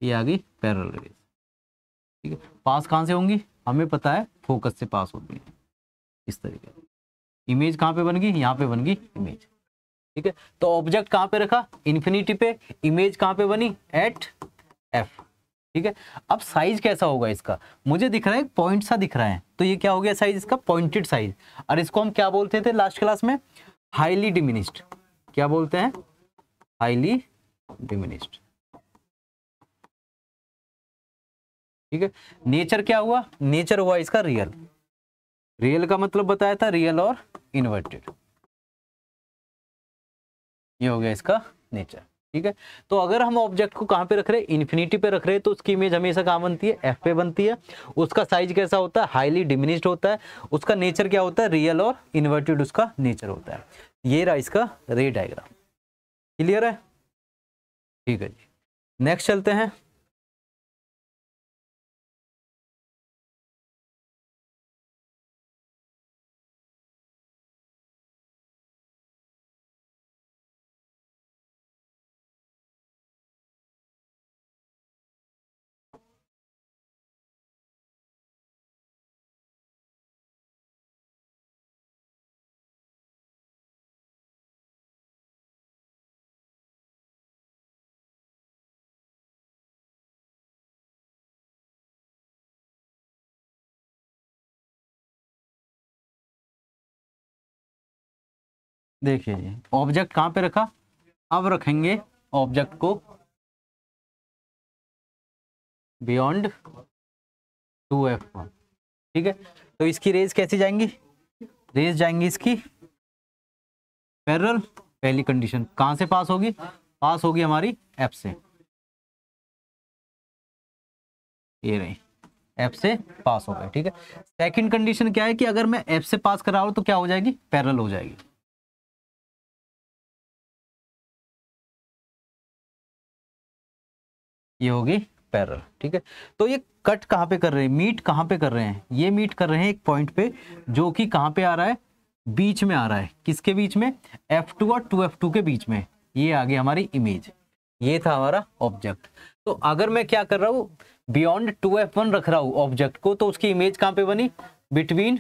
ये आ गई पैरेलल रेज। ठीक है, पास कहाँ से होंगी, हमें पता है फोकस से पास होती है इस तरीके से। इमेज कहाँ पे बन गई, यहाँ पे बन गई इमेज। ठीक है, तो ऑब्जेक्ट कहाँ पे रखा, इन्फिनिटी पे, इमेज कहाँ पे बनी, एट एफ। ठीक है, अब साइज कैसा होगा इसका, मुझे दिख रहा है पॉइंट सा दिख रहा है, तो ये क्या हो गया साइज इसका, पॉइंटेड साइज। और इसको हम क्या बोलते थे लास्ट क्लास में, हाईली डिमिनिश्ड, क्या बोलते हैं, हाईली डिमिनिश्ड। ठीक है, नेचर क्या हुआ, नेचर हुआ इसका रियल, रियल का मतलब बताया था रियल और इन्वर्टेड, ये हो गया इसका नेचर। ठीक है, तो अगर हम ऑब्जेक्ट को कहां पे रख रहे हैं, इन्फिनिटी पे रख रहे हैं, तो उसकी इमेज हमेशा कहां बनती है, एफ पे बनती है। उसका साइज कैसा होता है, हाईली डिमिनिश्ड होता है। उसका नेचर क्या होता है, रियल और इन्वर्टेड उसका नेचर होता है। ये रहा इसका रे डायग्राम, क्लियर है। ठीक है जी, नेक्स्ट चलते हैं। देखिए जी, ऑब्जेक्ट कहाँ पे रखा, अब रखेंगे ऑब्जेक्ट को बियॉन्ड 2f1। ठीक है, तो इसकी रेज कैसी जाएंगी, रेज जाएंगी इसकी पैरेलल। पहली कंडीशन कहाँ से पास होगी, पास होगी हमारी एफ से, ये रही एफ से पास हो गए। ठीक है, सेकंड कंडीशन क्या है कि अगर मैं एफ से पास करा रहा हूं तो क्या हो जाएगी, पैरेलल हो जाएगी। ये होगी पैरेलल। ठीक है, तो ये कट कहाँ पे कर रहे हैं, मीट कहाँ पे कर रहे हैं, ये मीट कर रहे हैं एक पॉइंट पे जो कि कहाँ पे आ रहा है, बीच में आ रहा है। किसके बीच में, F2 और 2F2 के बीच में। ये आ गई हमारी इमेज, ये था हमारा ऑब्जेक्ट। तो अगर मैं क्या कर रहा हूँ, बियॉन्ड 2F1 रख रहा हूँ ऑब्जेक्ट को, तो उसकी इमेज कहाँ पे बनी, between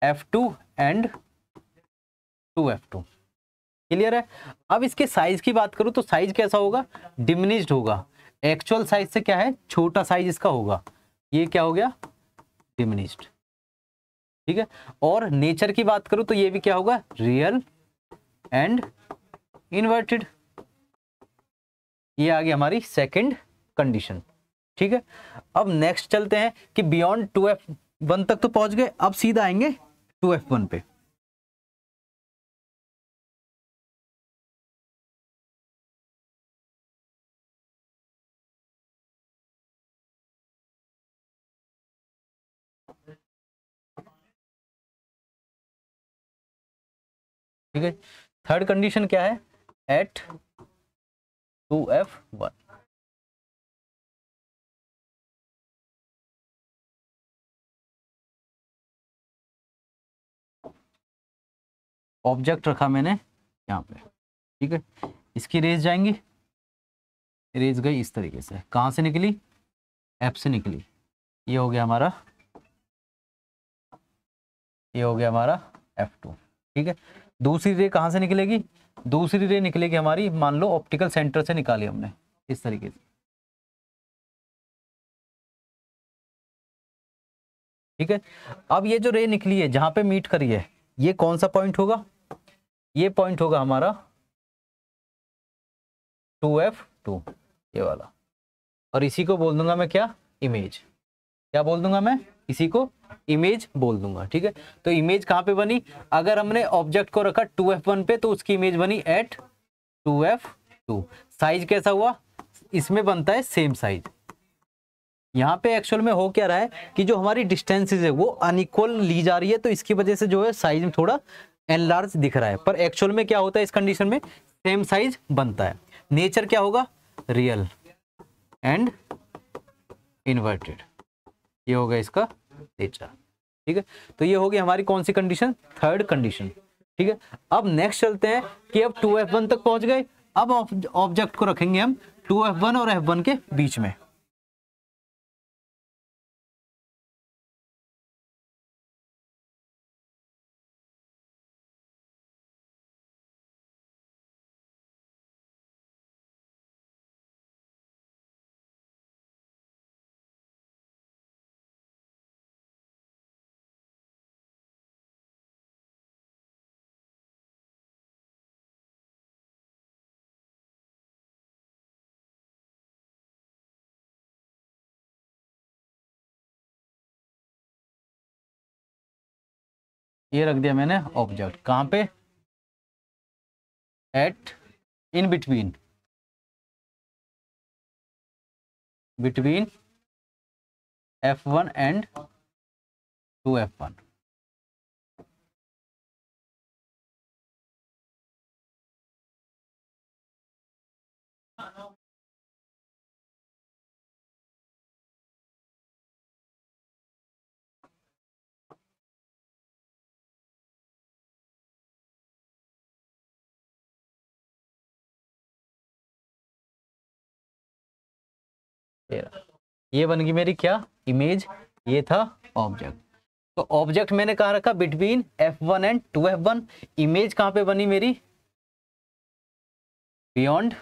F2 and 2F2। Clear है। अब इसके साइज की बात करूं तो साइज कैसा होगा, डिमिनिश्ड होगा। एक्चुअल साइज से क्या है, छोटा साइज इसका होगा। ये क्या हो गया, डिमिनिश्ड। ठीक है, और नेचर की बात करूं तो ये भी क्या होगा, रियल एंड इन्वर्टेड। ये आ गई हमारी सेकंड कंडीशन। ठीक है, अब नेक्स्ट चलते हैं कि बियॉन्ड 2F1 तक तो पहुंच गए, अब सीधा आएंगे 2F1 पे। ठीक है, थर्ड कंडीशन क्या है, एट 2F1। ऑब्जेक्ट रखा मैंने यहाँ पे। ठीक है, इसकी रेज जाएंगी, रेज गई इस तरीके से, कहाँ से निकली, एफ से निकली। ये हो गया हमारा, ये हो गया हमारा F2। ठीक है, दूसरी रे कहाँ से निकलेगी, दूसरी रे निकलेगी हमारी, मान लो ऑप्टिकल सेंटर से निकाली हमने इस तरीके से। ठीक है, अब ये जो रे निकली है जहां पे मीट करी है, ये कौन सा पॉइंट होगा, ये पॉइंट होगा हमारा 2F2, ये वाला। और इसी को बोल दूंगा मैं क्या, इमेज। क्या बोल दूंगा मैं, इसी को इमेज बोल दूंगा। ठीक है, तो इमेज कहाँ पे बनी, अगर हमने ऑब्जेक्ट को रखा 2F1 पे तो उसकी इमेज बनी एट 2F2। साइज कैसा हुआ, इसमें बनता है सेम साइज। यहाँ पे एक्चुअल में हो क्या रहा है कि जो हमारी डिस्टेंसेज है वो अनइक्वल ली जा रही है, तो इसकी वजह से जो है साइज में थोड़ा एनलार्ज दिख रहा है, पर एक्चुअल में क्या होता है, इस कंडीशन में सेम साइज बनता है। नेचर क्या होगा, रियल एंड इन्वर्टेड। ये होगा इसका नेचर। ठीक है, तो ये होगी हमारी कौन सी कंडीशन, थर्ड कंडीशन। ठीक है, अब नेक्स्ट चलते हैं कि अब 2F1 तक पहुंच गए, अब ऑब्जेक्ट को रखेंगे हम 2F1 और F1 के बीच में। ये रख दिया मैंने ऑब्जेक्ट कहां पे, at in between, between F1 and 2F1। ये बन गई मेरी क्या, इमेज। ये था ऑब्जेक्ट। तो ऑब्जेक्ट मैंने कहा रखा between F1 and 2F1। Image कहां पे बनी मेरी, बियॉन्ड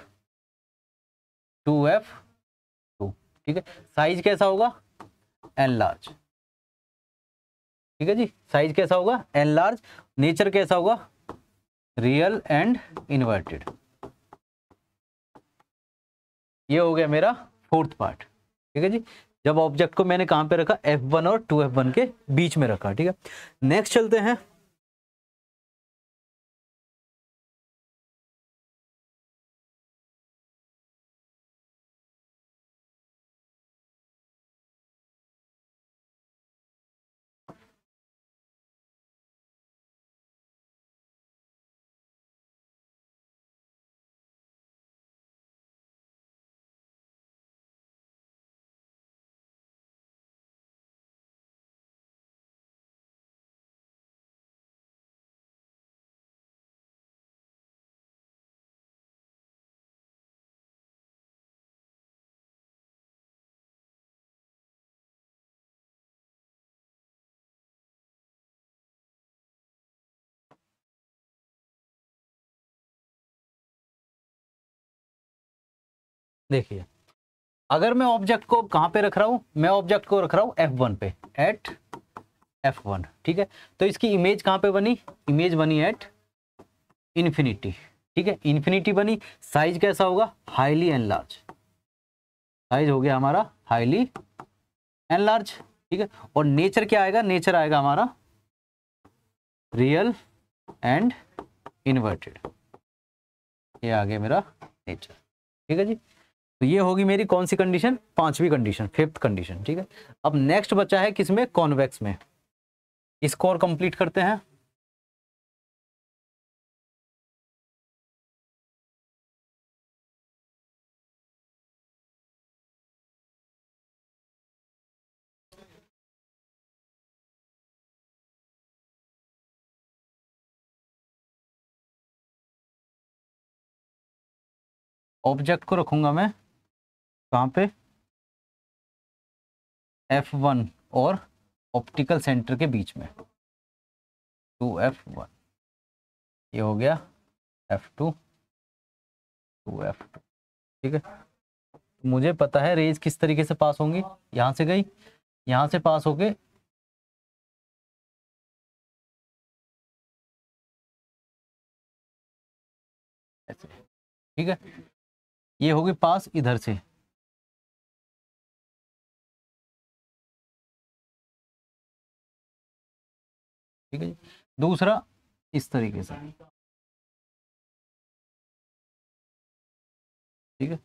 2F2। ठीक है, साइज कैसा होगा, एन लार्ज। ठीक है जी, साइज कैसा होगा, एन लार्ज। नेचर कैसा होगा, रियल एंड इन्वर्टेड। ये हो गया मेरा फोर्थ पार्ट। ठीक है जी, जब ऑब्जेक्ट को मैंने कहां पे रखा, F1 और 2F1 के बीच में रखा। ठीक है, नेक्स्ट चलते हैं। देखिए, अगर मैं ऑब्जेक्ट को कहां पे रख रहा हूं, मैं ऑब्जेक्ट को रख रहा हूं F1 पे, एट F1। ठीक है, तो इसकी इमेज कहां पे बनी, इमेज बनी एट इन्फिनिटी। ठीक है, इन्फिनिटी बनी। साइज कैसा होगा, हाईली एनलार्ज। साइज हो गया हमारा हाईली एनलार्ज। ठीक है, और नेचर क्या आएगा, नेचर आएगा हमारा रियल एंड इन्वर्टेड। ये आ गया मेरा नेचर। ठीक है जी, तो ये होगी मेरी कौन सी कंडीशन, पांचवी कंडीशन, फिफ्थ कंडीशन। ठीक है, अब नेक्स्ट बचा है किसमें, कॉन्वेक्स में। इसको और कंप्लीट करते हैं। ऑब्जेक्ट को रखूंगा मैं कहां पे, F1 और ऑप्टिकल सेंटर के बीच में, 2F1। ये हो गया F2, 2F2। ठीक है, तो मुझे पता है रेज किस तरीके से पास होंगी, यहां से गई, यहां से पास होके ऐसे। ठीक है, ये होगी पास इधर से। ठीक है जी, दूसरा इस तरीके से। ठीक है,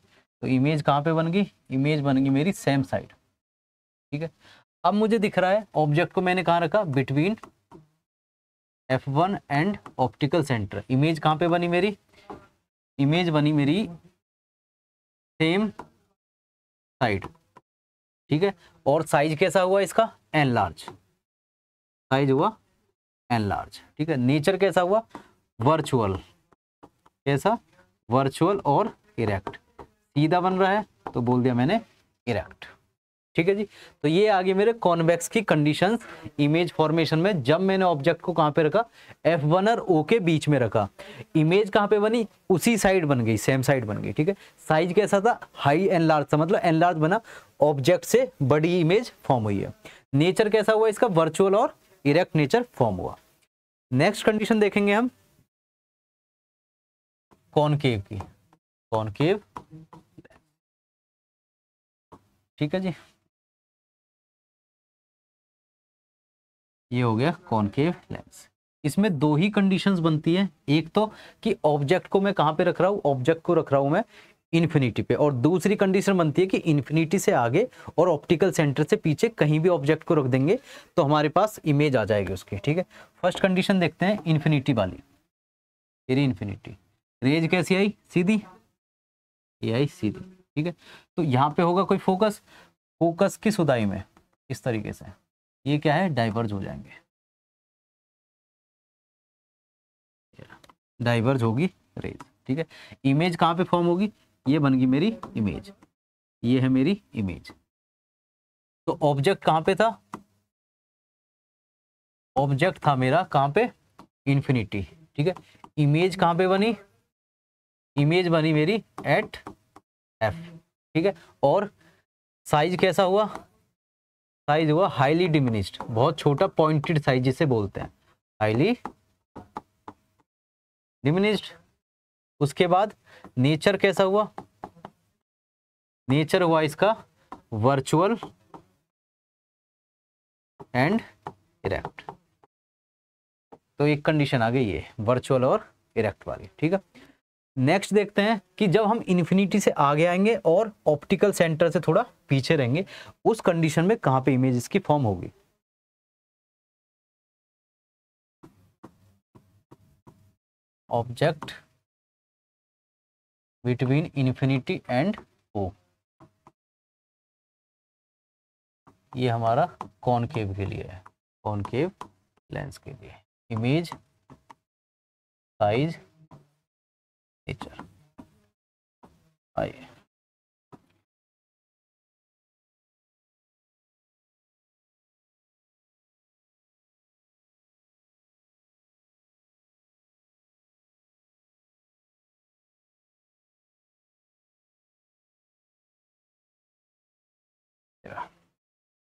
तो इमेज कहां पे बन गई, इमेज बन गई मेरी सेम साइड। ठीक है, अब मुझे दिख रहा है ऑब्जेक्ट को मैंने कहां रखा, between F1 and optical centre. Image कहां पे बनी मेरी, इमेज बनी मेरी सेम साइड। ठीक है, और साइज कैसा हुआ इसका, एन लार्ज। साइज हुआ एन लार्ज। ठीक है, नेचर कैसा हुआ, वर्चुअल। कैसा, वर्चुअल और इरेक्ट। सीधा बन रहा है तो बोल दिया मैंने इरेक्ट। ठीक है जी, तो ये आ गई मेरे कॉन्वेक्स की कंडीशंस इमेज फॉर्मेशन में। जब मैंने ऑब्जेक्ट को कहां पे रखा, F1 और O के बीच में रखा, इमेज कहां पे बनी, उसी साइड बन गई, सेम साइड बन गई। ठीक है, साइज कैसा था, हाई एंड लार्ज था, मतलब एन लार्ज बना, ऑब्जेक्ट से बड़ी इमेज फॉर्म हुई है। नेचर कैसा हुआ इसका, वर्चुअल और इरेक्ट नेचर फॉर्म हुआ। नेक्स्ट कंडीशन देखेंगे हम कॉनकेव की, कॉनकेव। ठीक है जी, ये हो गया कॉनकेव लेंस। इसमें दो ही कंडीशंस बनती है, एक तो कि ऑब्जेक्ट को मैं कहां पे रख रहा हूं, ऑब्जेक्ट को रख रहा हूं मैं इन्फिनिटी पे, और दूसरी कंडीशन बनती है कि इन्फिनिटी से आगे और ऑप्टिकल सेंटर से पीछे कहीं भी ऑब्जेक्ट को रख देंगे तो हमारे पास इमेज आ जाएगी उसकी। ठीक है, फर्स्ट कंडीशन देखते हैं इन्फिनिटी वाली। तेरी इन्फिनिटी, रेज कैसी आई, सीधी, ये आई सीधी। ठीक है, तो यहाँ पे होगा कोई फोकस, फोकस की सुधाई में इस तरीके से ये क्या है, डाइवर्ज हो जाएंगे, डाइवर्ज होगी रेज। ठीक है, इमेज कहाँ पे फॉर्म होगी, ये बन गई मेरी इमेज, ये है मेरी इमेज। तो ऑब्जेक्ट कहाँ पे था, ऑब्जेक्ट था मेरा कहाँ पे, इन्फिनिटी। ठीक है, इमेज कहाँ पे बनी, इमेज बनी मेरी एट F। ठीक है, और साइज कैसा हुआ, साइज हुआ हाईली डिमिनिश्ड, बहुत छोटा पॉइंटेड साइज जिसे बोलते हैं, हाईली डिमिनिश्ड। उसके बाद नेचर कैसा हुआ, नेचर हुआ इसका वर्चुअल एंड इरेक्ट। तो एक कंडीशन आ गई ये वर्चुअल और इरेक्ट वाली, ठीक है। नेक्स्ट देखते हैं कि जब हम इन्फिनिटी से आगे आएंगे और ऑप्टिकल सेंटर से थोड़ा पीछे रहेंगे, उस कंडीशन में कहां पे इमेज इसकी फॉर्म होगी। ऑब्जेक्ट बिटवीन इन्फिनिटी एंड ओ, ये हमारा कॉनकेव के लिए है, कॉनकेव लेंस के लिए। Image, size, nature. आइए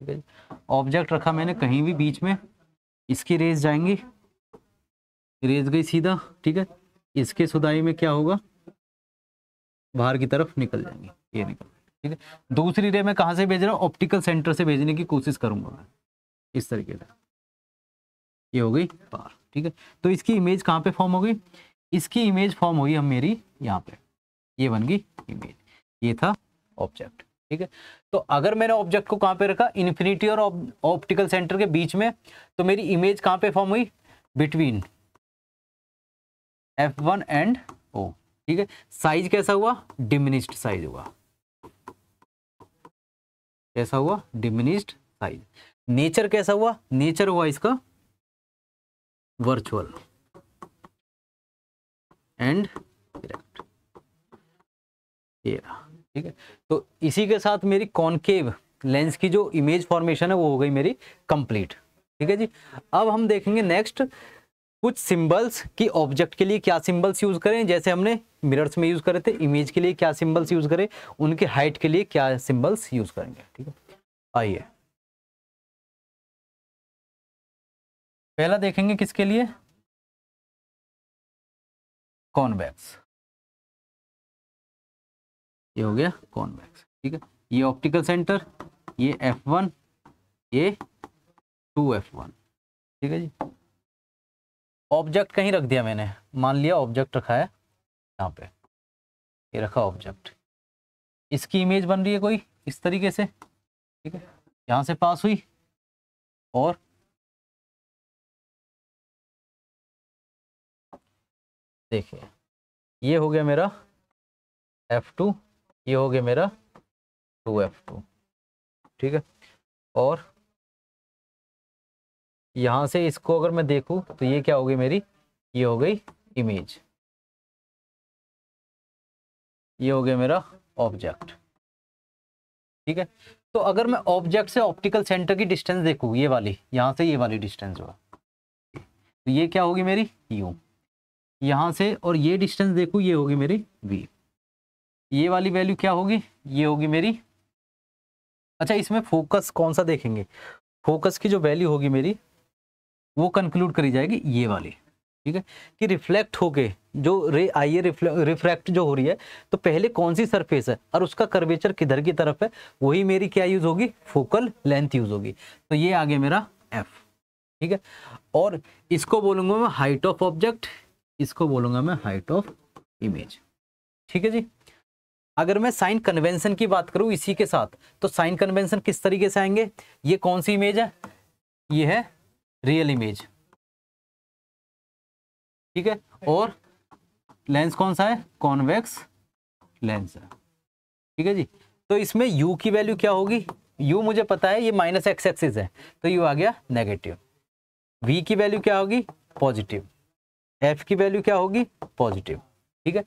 ठीक है जी। ऑब्जेक्ट रखा मैंने कहीं भी बीच में, इसकी रेज जाएंगी, रेज गई सीधा, ठीक है। इसके सुदाई में क्या होगा, बाहर की तरफ निकल जाएंगी, ये निकल, ठीक है। दूसरी रे में कहां से भेज रहा हूं, ऑप्टिकल सेंटर से भेजने की कोशिश करूंगा मैं, इस तरीके से। ये हो गई बाहर, ठीक है। तो इसकी इमेज कहां पे फॉर्म होगी, इसकी इमेज फॉर्म हुई हम मेरी यहाँ पे, ये बन गई इमेज। ये था ऑब्जेक्ट, ठीक है। तो अगर मैंने ऑब्जेक्ट को कहां पे रखा, इन्फिनिटी और ऑप्टिकल सेंटर के बीच में, तो मेरी इमेज कहां पे फॉर्म हुई, बिटवीन F1 एंड O, ठीक है। साइज कैसा हुआ, डिमिनिश्ड साइज हुआ, कैसा हुआ, डिमिनिश्ड साइज। नेचर कैसा हुआ, नेचर हुआ इसका वर्चुअल एंड डायरेक्ट, ये रहा, ठीक है। तो इसी के साथ मेरी कॉनकेव लेंस की जो इमेज फॉर्मेशन है वो हो गई मेरी कंप्लीट, ठीक है जी। अब हम देखेंगे नेक्स्ट कुछ सिंबल्स कि ऑब्जेक्ट के लिए क्या सिंबल्स यूज करें, जैसे हमने मिरर्स में यूज करे थे। इमेज के लिए क्या सिंबल्स यूज करें, उनके हाइट के लिए क्या सिंबल्स यूज करेंगे, ठीक है। आइए पहला देखेंगे किसके लिए, कॉन्वेक्स। ये हो गया कॉन्वेक्स, ठीक है। ये ऑप्टिकल सेंटर, ये F1, ये 2F1, ठीक है जी। ऑब्जेक्ट कहीं रख दिया मैंने, मान लिया ऑब्जेक्ट रखा है यहाँ पे, ये रखा ऑब्जेक्ट, इसकी इमेज बन रही है कोई इस तरीके से, ठीक है। यहाँ से पास हुई और देखिए ये हो गया मेरा F2, ये हो गया मेरा 2F2, ठीक है। और यहाँ से इसको अगर मैं देखूँ तो ये क्या हो गई मेरी, ये हो गई इमेज, ये हो गया मेरा ऑब्जेक्ट, ठीक है। तो अगर मैं ऑब्जेक्ट से ऑप्टिकल सेंटर की डिस्टेंस देखूँ, ये वाली, यहाँ से ये वाली डिस्टेंस हुआ, तो ये क्या होगी मेरी U, यहाँ से और ये डिस्टेंस देखूँ, ये होगी मेरी V, ये वाली वैल्यू क्या होगी, ये होगी मेरी, अच्छा इसमें फोकस कौन सा देखेंगे, फोकस की जो वैल्यू होगी मेरी वो कंक्लूड करी जाएगी ये वाली, ठीक है। कि रिफ्लेक्ट होके जो रे आई है, रिफ्रैक्ट जो हो रही है, तो पहले कौन सी सरफेस है और उसका कर्वेचर किधर की तरफ है, वही मेरी क्या यूज होगी, फोकल लेंथ यूज होगी। तो ये आ गया मेरा F, ठीक है। और इसको बोलूंगा मैं हाइट ऑफ ऑब्जेक्ट, इसको बोलूंगा मैं हाइट ऑफ इमेज, ठीक है जी। अगर मैं साइन कन्वेंशन की बात करूं इसी के साथ, तो साइन कन्वेंशन किस तरीके से आएंगे, ये कौन सी इमेज है, ये है रियल इमेज, ठीक है। और लेंस कौन सा है, कॉन्वेक्स लेंस है, ठीक है जी। तो इसमें u की वैल्यू क्या होगी, u मुझे पता है ये माइनस एक्स एक्सिस है, तो u आ गया नेगेटिव। v की वैल्यू क्या होगी, पॉजिटिव। f की वैल्यू क्या होगी, पॉजिटिव, ठीक है।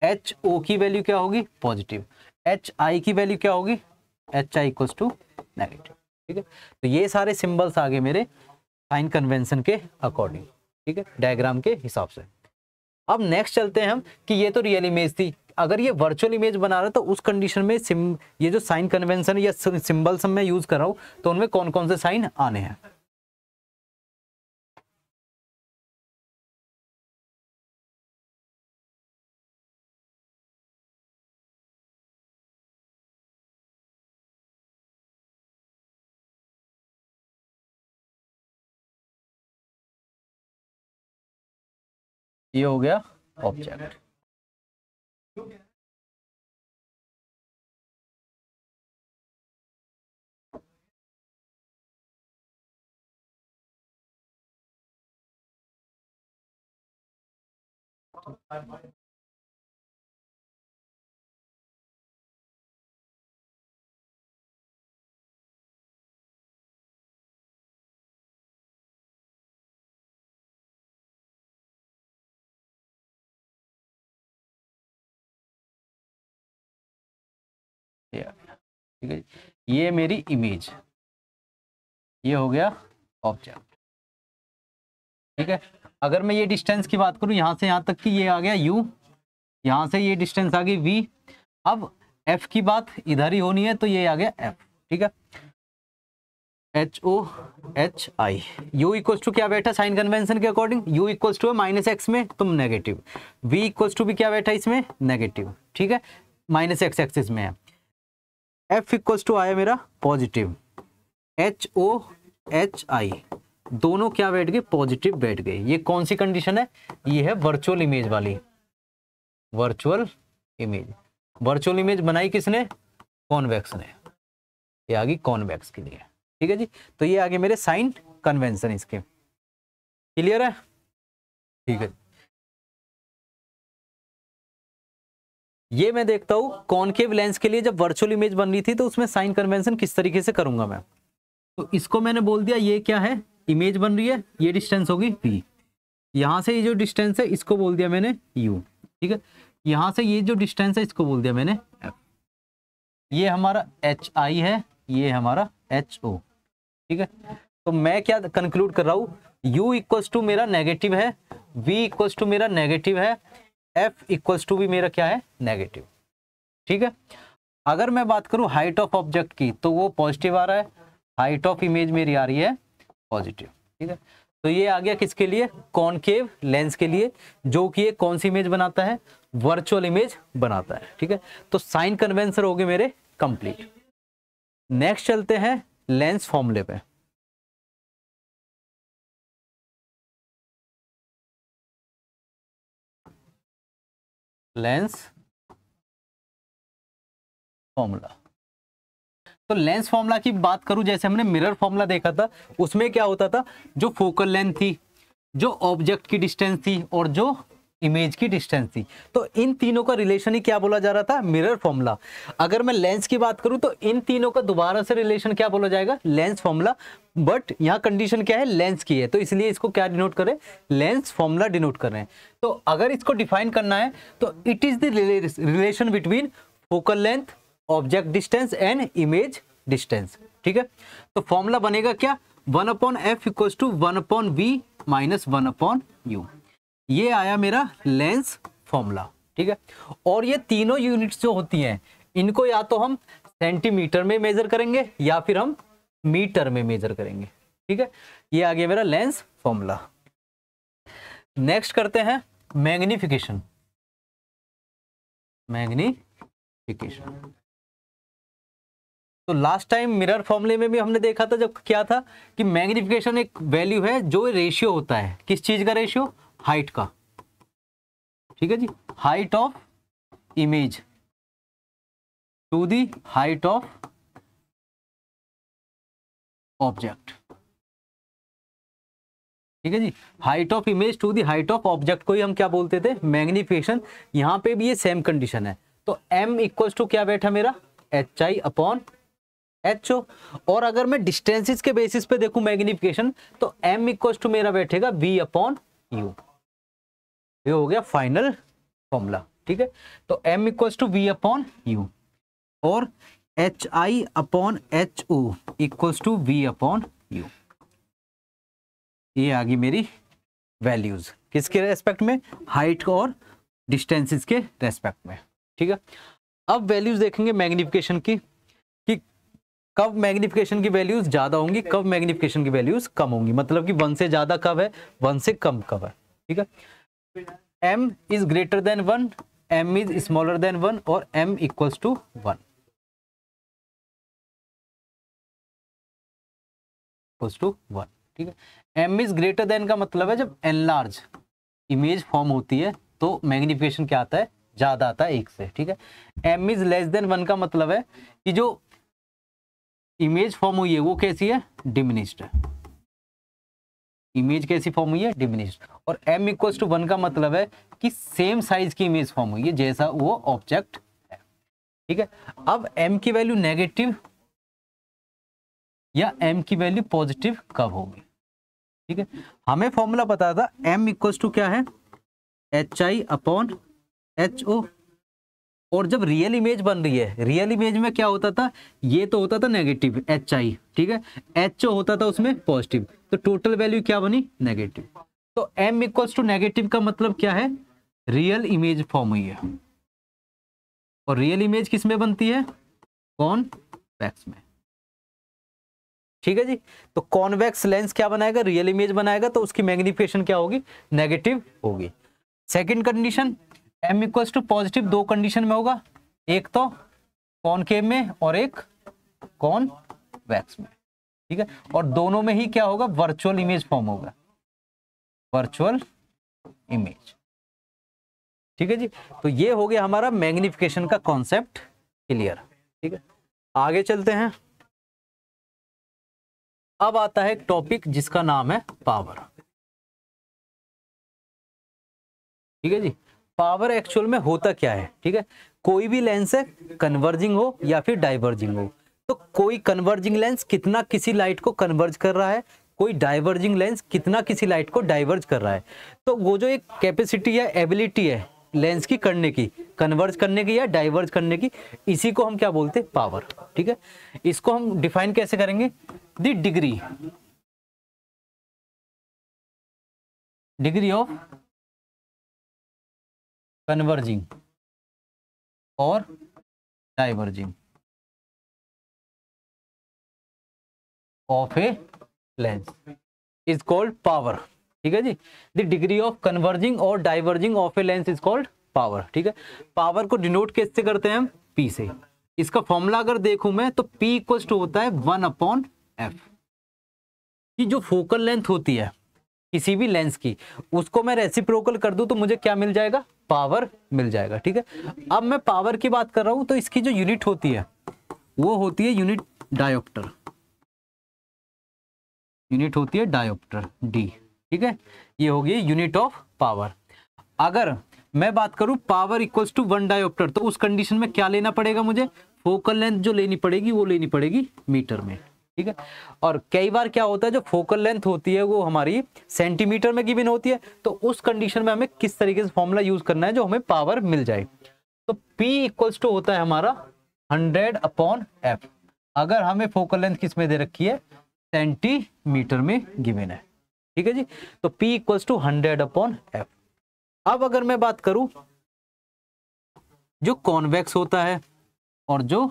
ho की वैल्यू क्या होगी, पॉजिटिव। hi की वैल्यू क्या होगी, hi इक्वल्स टू नेगेटिव, ठीक है। तो ये सारे सिंबल्स आ गए मेरे साइन कन्वेंशन के अकॉर्डिंग, ठीक है, डायग्राम के हिसाब से। अब नेक्स्ट चलते हैं हम कि ये तो रियल इमेज थी, अगर ये वर्चुअल इमेज बना रहा है तो उस कंडीशन में ये जो साइन कन्वेंशन या सिंबल्स मैं यूज कर रहा हूं, तो उनमें कौन कौन से साइन आने हैं। ये हो गया ऑब्जेक्ट। ठीक है, ये मेरी इमेज, ये हो गया ऑब्जेक्ट। ठीक है, अगर मैं ये डिस्टेंस की बात करूं यहां से यहां तक की, ये आ गया u, यहां से ये डिस्टेंस आ गई v। अब f की बात इधर ही होनी है, तो ये आ गया f। ठीक है, HOHI, u इक्वल्स टू क्या बैठा साइन कन्वेंशन के according, u equals to minus X में तुम नेगेटिव, v इक्वल्स टू भी क्या बैठा इसमें नेगेटिव। ठीक है, माइनस एक्स एक्सिस में है। f इक्वल्स टू आया मेरा पॉजिटिव, HOHI, दोनों क्या बैठ गए, पॉजिटिव बैठ गए। ये कौन सी कंडीशन है, ये है वर्चुअल इमेज वाली। वर्चुअल इमेज, वर्चुअल इमेज बनाई किसने, कॉन्वेक्स ने, ये आ गई कॉन्वेक्स के लिए। ठीक है जी, तो ये आगे मेरे साइन कन्वेंशन इसके, क्लियर है। ठीक है, ये मैं देखता हूं कॉनकेव लेंस के लिए जब वर्चुअल इमेज बन रही थी तो उसमें साइन कन्वेंशन किस तरीके से करूंगा मैं। तो इसको मैंने बोल दिया ये क्या है, इमेज बन रही है, ये डिस्टेंस होगी p, यहां से ये जो डिस्टेंस है इसको बोल दिया मैंने u। ठीक है, यहां से ये जो डिस्टेंस है इसको बोल दिया मैंने f। ये हमारा HI है, ये हमारा HO। ठीक है, तो मैं क्या कंक्लूड कर रहा हूं, u इक्वल्स टू मेरा नेगेटिव है, v इक्वल्स टू मेरा नेगेटिव है, f इक्वल्स टू भी मेरा क्या है, नेगेटिव। ठीक है, अगर मैं बात करूं हाइट ऑफ ऑब्जेक्ट की तो वो पॉजिटिव आ रहा है, हाइट ऑफ इमेज मेरी आ रही है पॉजिटिव। ठीक है, तो ये आ गया किसके लिए, कॉनकेव लेंस के लिए, जो कि ये कौन सी इमेज बनाता है, वर्चुअल इमेज बनाता है। ठीक है, तो साइन कन्वेंशन हो गए मेरे कंप्लीट। नेक्स्ट चलते हैं लेंस फॉर्मूले पे। लेंस फॉर्मूला, तो लेंस फॉर्मूला की बात करूं, जैसे हमने मिरर फॉर्मूला देखा था, उसमें क्या होता था, जो फोकल लेंथ थी, जो ऑब्जेक्ट की डिस्टेंस थी और जो इमेज की डिस्टेंस थी, तो इन तीनों का रिलेशन ही क्या बोला जा रहा था, मिरर फॉर्मूला। अगर मैं लेंस की बात करूं तो इन तीनों का दोबारा से रिलेशन क्या बोला जाएगा, लेंस फॉर्मूला। बट यहाँ कंडीशन क्या है, लेंस की है, तो इसलिए इसको क्या डिनोट करें, लेंस फॉर्मूला डिनोट कर रहे हैं। तो अगर इसको डिफाइन करना है तो it is the relation between focal length, object distance and image distance. ठीक है, तो फॉर्मूला बनेगा क्या, 1/f equals to 1/v minus 1/u। ये आया मेरा लेंस फॉर्मूला। ठीक है, और ये तीनों यूनिट्स जो होती हैं इनको या तो हम सेंटीमीटर में मेजर करेंगे या फिर हम मीटर में मेजर करेंगे। ठीक है, ये आ गया मेरा लेंस फॉर्मूला। नेक्स्ट करते हैं मैग्निफिकेशन। मैग्निफिकेशन, तो लास्ट टाइम मिरर फॉर्मूले में भी हमने देखा था, जब क्या था कि मैग्निफिकेशन एक वैल्यू है जो रेशियो होता है, किस चीज का रेशियो, हाइट का। ठीक है जी, height of image to the height of object. ठीक है जी, height of image to the height of object को ही हम क्या बोलते थे, मैग्निफिकेशन। यहां पे भी ये सेम कंडीशन है, तो m इक्वल्स टू क्या बैठा मेरा, HI अपॉन HO। और अगर मैं डिस्टेंसेस के बेसिस पे देखूं मैग्निफिकेशन, तो m इक्वल्स टू मेरा बैठेगा v अपॉन u। ये हो गया फाइनल फॉर्मूला। ठीक है, तो m equals to v upon u और HI upon HO equals to v upon u। ये आ गई मेरी वैल्यूज, किसके रेस्पेक्ट में, हाइट और डिस्टेंसेस के रेस्पेक्ट में। ठीक है, अब वैल्यूज देखेंगे मैग्निफिकेशन की, कि कब मैग्निफिकेशन की वैल्यूज ज्यादा होंगी, कब मैग्निफिकेशन की वैल्यूज कम होंगी, मतलब कि 1 से ज्यादा कब है, 1 से कम कब है। ठीक है, m is greater than 1, m is smaller than 1 और m equals to 1 equals to 1। ठीक है, m इज ग्रेटर देन का मतलब है जब n लार्ज, इमेज फॉर्म होती है तो मैग्निफिकेशन क्या आता है, ज्यादा आता है 1 से, ठीक है। m इज लेस देन 1 का मतलब है कि जो इमेज फॉर्म हुई है वो कैसी है, डिमिनिश्ड है। इमेज कैसी फॉर्म हुई है, डिमिनिश्ड। और m इक्वल्स टू 1 का मतलब है कि सेम साइज की इमेज फॉर्म हुई है जैसा वो ऑब्जेक्ट है, ठीक है। अब m की वैल्यू नेगेटिव या m की वैल्यू पॉजिटिव कब होगी, ठीक है। हमें फॉर्मूला पता था m इक्वल्स टू क्या है, HI अपॉन HO। और जब रियल इमेज बन रही है, रियल इमेज में क्या होता था, ये तो होता था नेगेटिव HI, ठीक है, HO होता था उसमें पॉजिटिव, तो टोटल वैल्यू क्या बनी, नेगेटिव। तो m इक्वल्स टू नेगेटिव का मतलब क्या है, रियल इमेज फॉर्म हुई है। और रियल इमेज किस में बनती है, कॉन्वेक्स में, ठीक है जी। तो कॉन्वेक्स लेंस क्या बनाएगा, रियल इमेज बनाएगा, तो उसकी मैग्निफिकेशन क्या होगी, नेगेटिव होगी। Second condition, m equals to positive, 2 condition में होगा, एक तो कॉनकेव में और एक कॉन्वेक्स में, ठीक है। और दोनों में ही क्या होगा, वर्चुअल इमेज फॉर्म होगा, वर्चुअल इमेज, ठीक है जी। तो ये हो गया हमारा मैग्निफिकेशन का कॉन्सेप्ट क्लियर, ठीक है। आगे चलते हैं। अब आता है एक टॉपिक जिसका नाम है पावर, ठीक है जी। पावर एक्चुअल में होता क्या है, ठीक है। कोई भी लेंस है, कन्वर्जिंग हो या फिर डाइवर्जिंग हो, तो कोई कन्वर्जिंग लेंस कितना किसी लाइट को कन्वर्ज कर रहा है, कोई डाइवर्जिंग लेंस कितना किसी लाइट को डाइवर्ज कर रहा है। तो वो जो एक कैपेसिटी है, एबिलिटी है लेंस की करने की, कन्वर्ज करने की या डाइवर्ज करने की, इसी को हम क्या बोलते हैं, पावर, ठीक है। इसको हम डिफाइन कैसे करेंगे, द डिग्री ऑफ कन्वर्जिंग और diverging of a lens is called power, ठीक है जी। द डिग्री ऑफ कन्वर्जिंग और diverging of a lens is called power, ठीक है। पावर को डिनोट कैसे करते हैं हम, P से। इसका फॉर्मूला अगर देखूं मैं तो P इक्वल्स टू होता है 1/f। कि जो फोकल लेंथ होती है किसी भी लेंस की, उसको मैं रेसिप्रोकल कर दूं तो मुझे क्या मिल जाएगा, पावर मिल जाएगा, ठीक है। अब मैं पावर की बात कर रहा हूं तो इसकी जो यूनिट होती है वो होती है यूनिट डायोप्टर, यूनिट होती है डायोप्टर D, ठीक है। ये हो गई यूनिट ऑफ पावर। अगर मैं बात करूं पावर इक्वल्स टू 1 डायोप्टर, तो उस कंडीशन में क्या लेना पड़ेगा मुझे, फोकल लेंथ जो लेनी पड़ेगी वो लेनी पड़ेगी मीटर में, ठीक है। और कई बार क्या होता है, जो फोकल लेंथ होती है वो हमारी सेंटीमीटर में गिवन होती है, तो उस कंडीशन में हमें किस तरीके से फॉर्मूला यूज करना है जो हमें पावर मिल जाए। तो P इक्वल्स टू होता है हमारा 100/f। अगर हमें फोकल लेंथ किस में दे रखी है, सेंटीमीटर में गिवन है, ठीक है जी। तो P इक्वल्स टू 100/f। अब अगर मैं बात करूं जो कॉन्वेक्स होता है और जो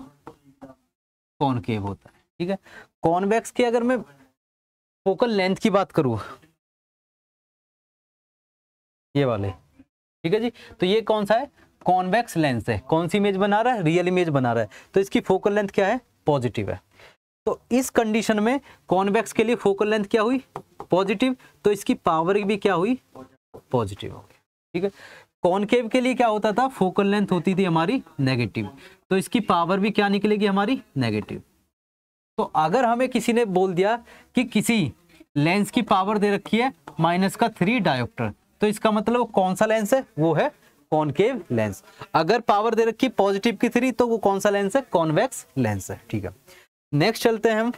कॉनकेव होता है, ठीक है। कॉन्वेक्स की अगर मैं फोकल लेंथ की बात करूं, ये वाले, ठीक है जी, तो ये कौन सा है, कॉन्वेक्स लेंस है। कौन सी इमेज बना रहा है, रियल इमेज बना रहा है, तो इसकी फोकल लेंथ क्या है, पॉजिटिव है। तो इस कंडीशन में कॉन्वेक्स के लिए फोकल लेंथ क्या हुई, पॉजिटिव, तो इसकी पावर भी क्या हुई, पॉजिटिव हो गई, ठीक है। कॉनकेव के लिए क्या होता था, फोकल लेंथ होती थी हमारी नेगेटिव, तो इसकी पावर भी क्या निकलेगी हमारी, नेगेटिव। तो अगर हमें किसी ने बोल दिया कि किसी लेंस की पावर दे रखी है -3 डायोप्टर, तो इसका मतलब कौन सा लेंस है, वो है कॉनकेव लेंस। अगर पावर दे रखी पॉजिटिव की 3, तो वो कौन सा लेंस है, कॉन्वेक्स लेंस है, ठीक है। नेक्स्ट चलते हैं हम,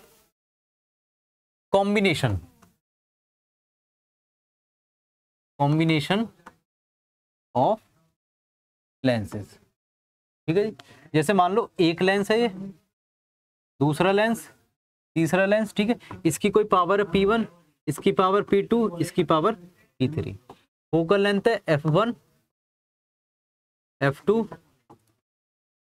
कॉम्बिनेशन ऑफ लेंसेज, ठीक है जी। जैसे मान लो एक लेंस है, ये दूसरा लेंस, तीसरा लेंस, ठीक है। इसकी कोई पावर है P1, इसकी पावर P2, इसकी पावर P3। फोकल लेंथ है f1, f2,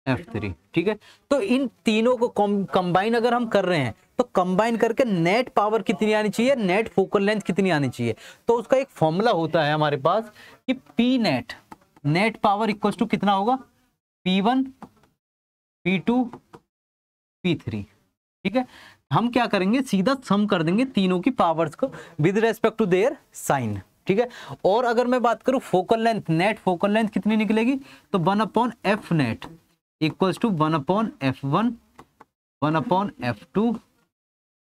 f3, ठीक है। तो इन तीनों को कंबाइन अगर हम कर रहे हैं तो कंबाइन करके नेट पावर कितनी आनी चाहिए, नेट फोकल लेंथ कितनी आनी चाहिए, तो उसका एक फॉर्मूला होता है हमारे पास कि P net power equals to कितना होगा, P1, P2, P3, ठीक है। हम क्या करेंगे, सीधा सम कर देंगे तीनों की पावर्स को with respect to their sign, ठीक है। और अगर मैं बात करूं focal length, net focal length कितनी निकलेगी, तो 1/f net equals to 1/f1, 1/f2,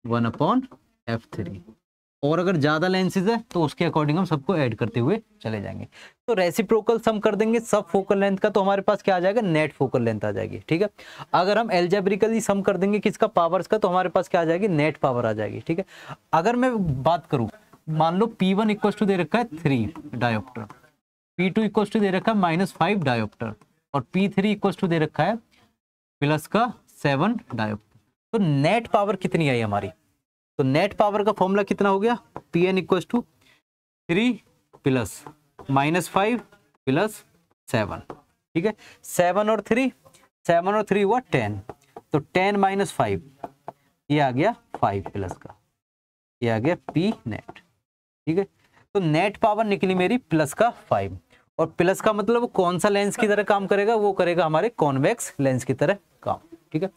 1/f3। और अगर ज्यादा लेंसेज है तो उसके अकॉर्डिंग हम सबको ऐड करते हुए चले जाएंगे। तो रेसिप्रोकल सम कर देंगे सब फोकल लेंथ का, तो हमारे पास क्या आ जाएगा, नेट फोकल लेंथ आ जाएगी, ठीक है। अगर हम एल्जेब्रिकली सम कर देंगे किसका, पावर्स का, तो हमारे पास क्या आ जाएगी, नेट पावर आ जाएगी, ठीक है। अगर मैं बात करूं, मान लो P1 इक्वल टू दे रखा है 3 डायोप्टर, P2 इक्वल टू दे रखा है -5 डायोप्टर, और P3 इक्वल टू दे रखा है प्लस का 7 डायोप्टर। तो नेट पावर कितनी आई हमारी, तो नेट पावर का फॉर्मूला कितना हो गया, Pn equal to 3 plus -5 plus 7, ठीक है। 7 और 3 हुआ 10, तो 10 - 5 ये आ गया 5 प्लस का, ये आ गया P नेट, ठीक है। तो नेट पावर निकली मेरी प्लस का 5, और प्लस का मतलब वो कौन सा लेंस की तरह काम करेगा, वो करेगा हमारे कॉन्वेक्स लेंस की तरह काम, ठीक है।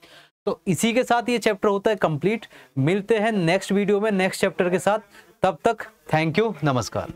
तो इसी के साथ ये चैप्टर होता है कंप्लीट। मिलते हैं नेक्स्ट वीडियो में नेक्स्ट चैप्टर के साथ, तब तक थैंक यू, नमस्कार।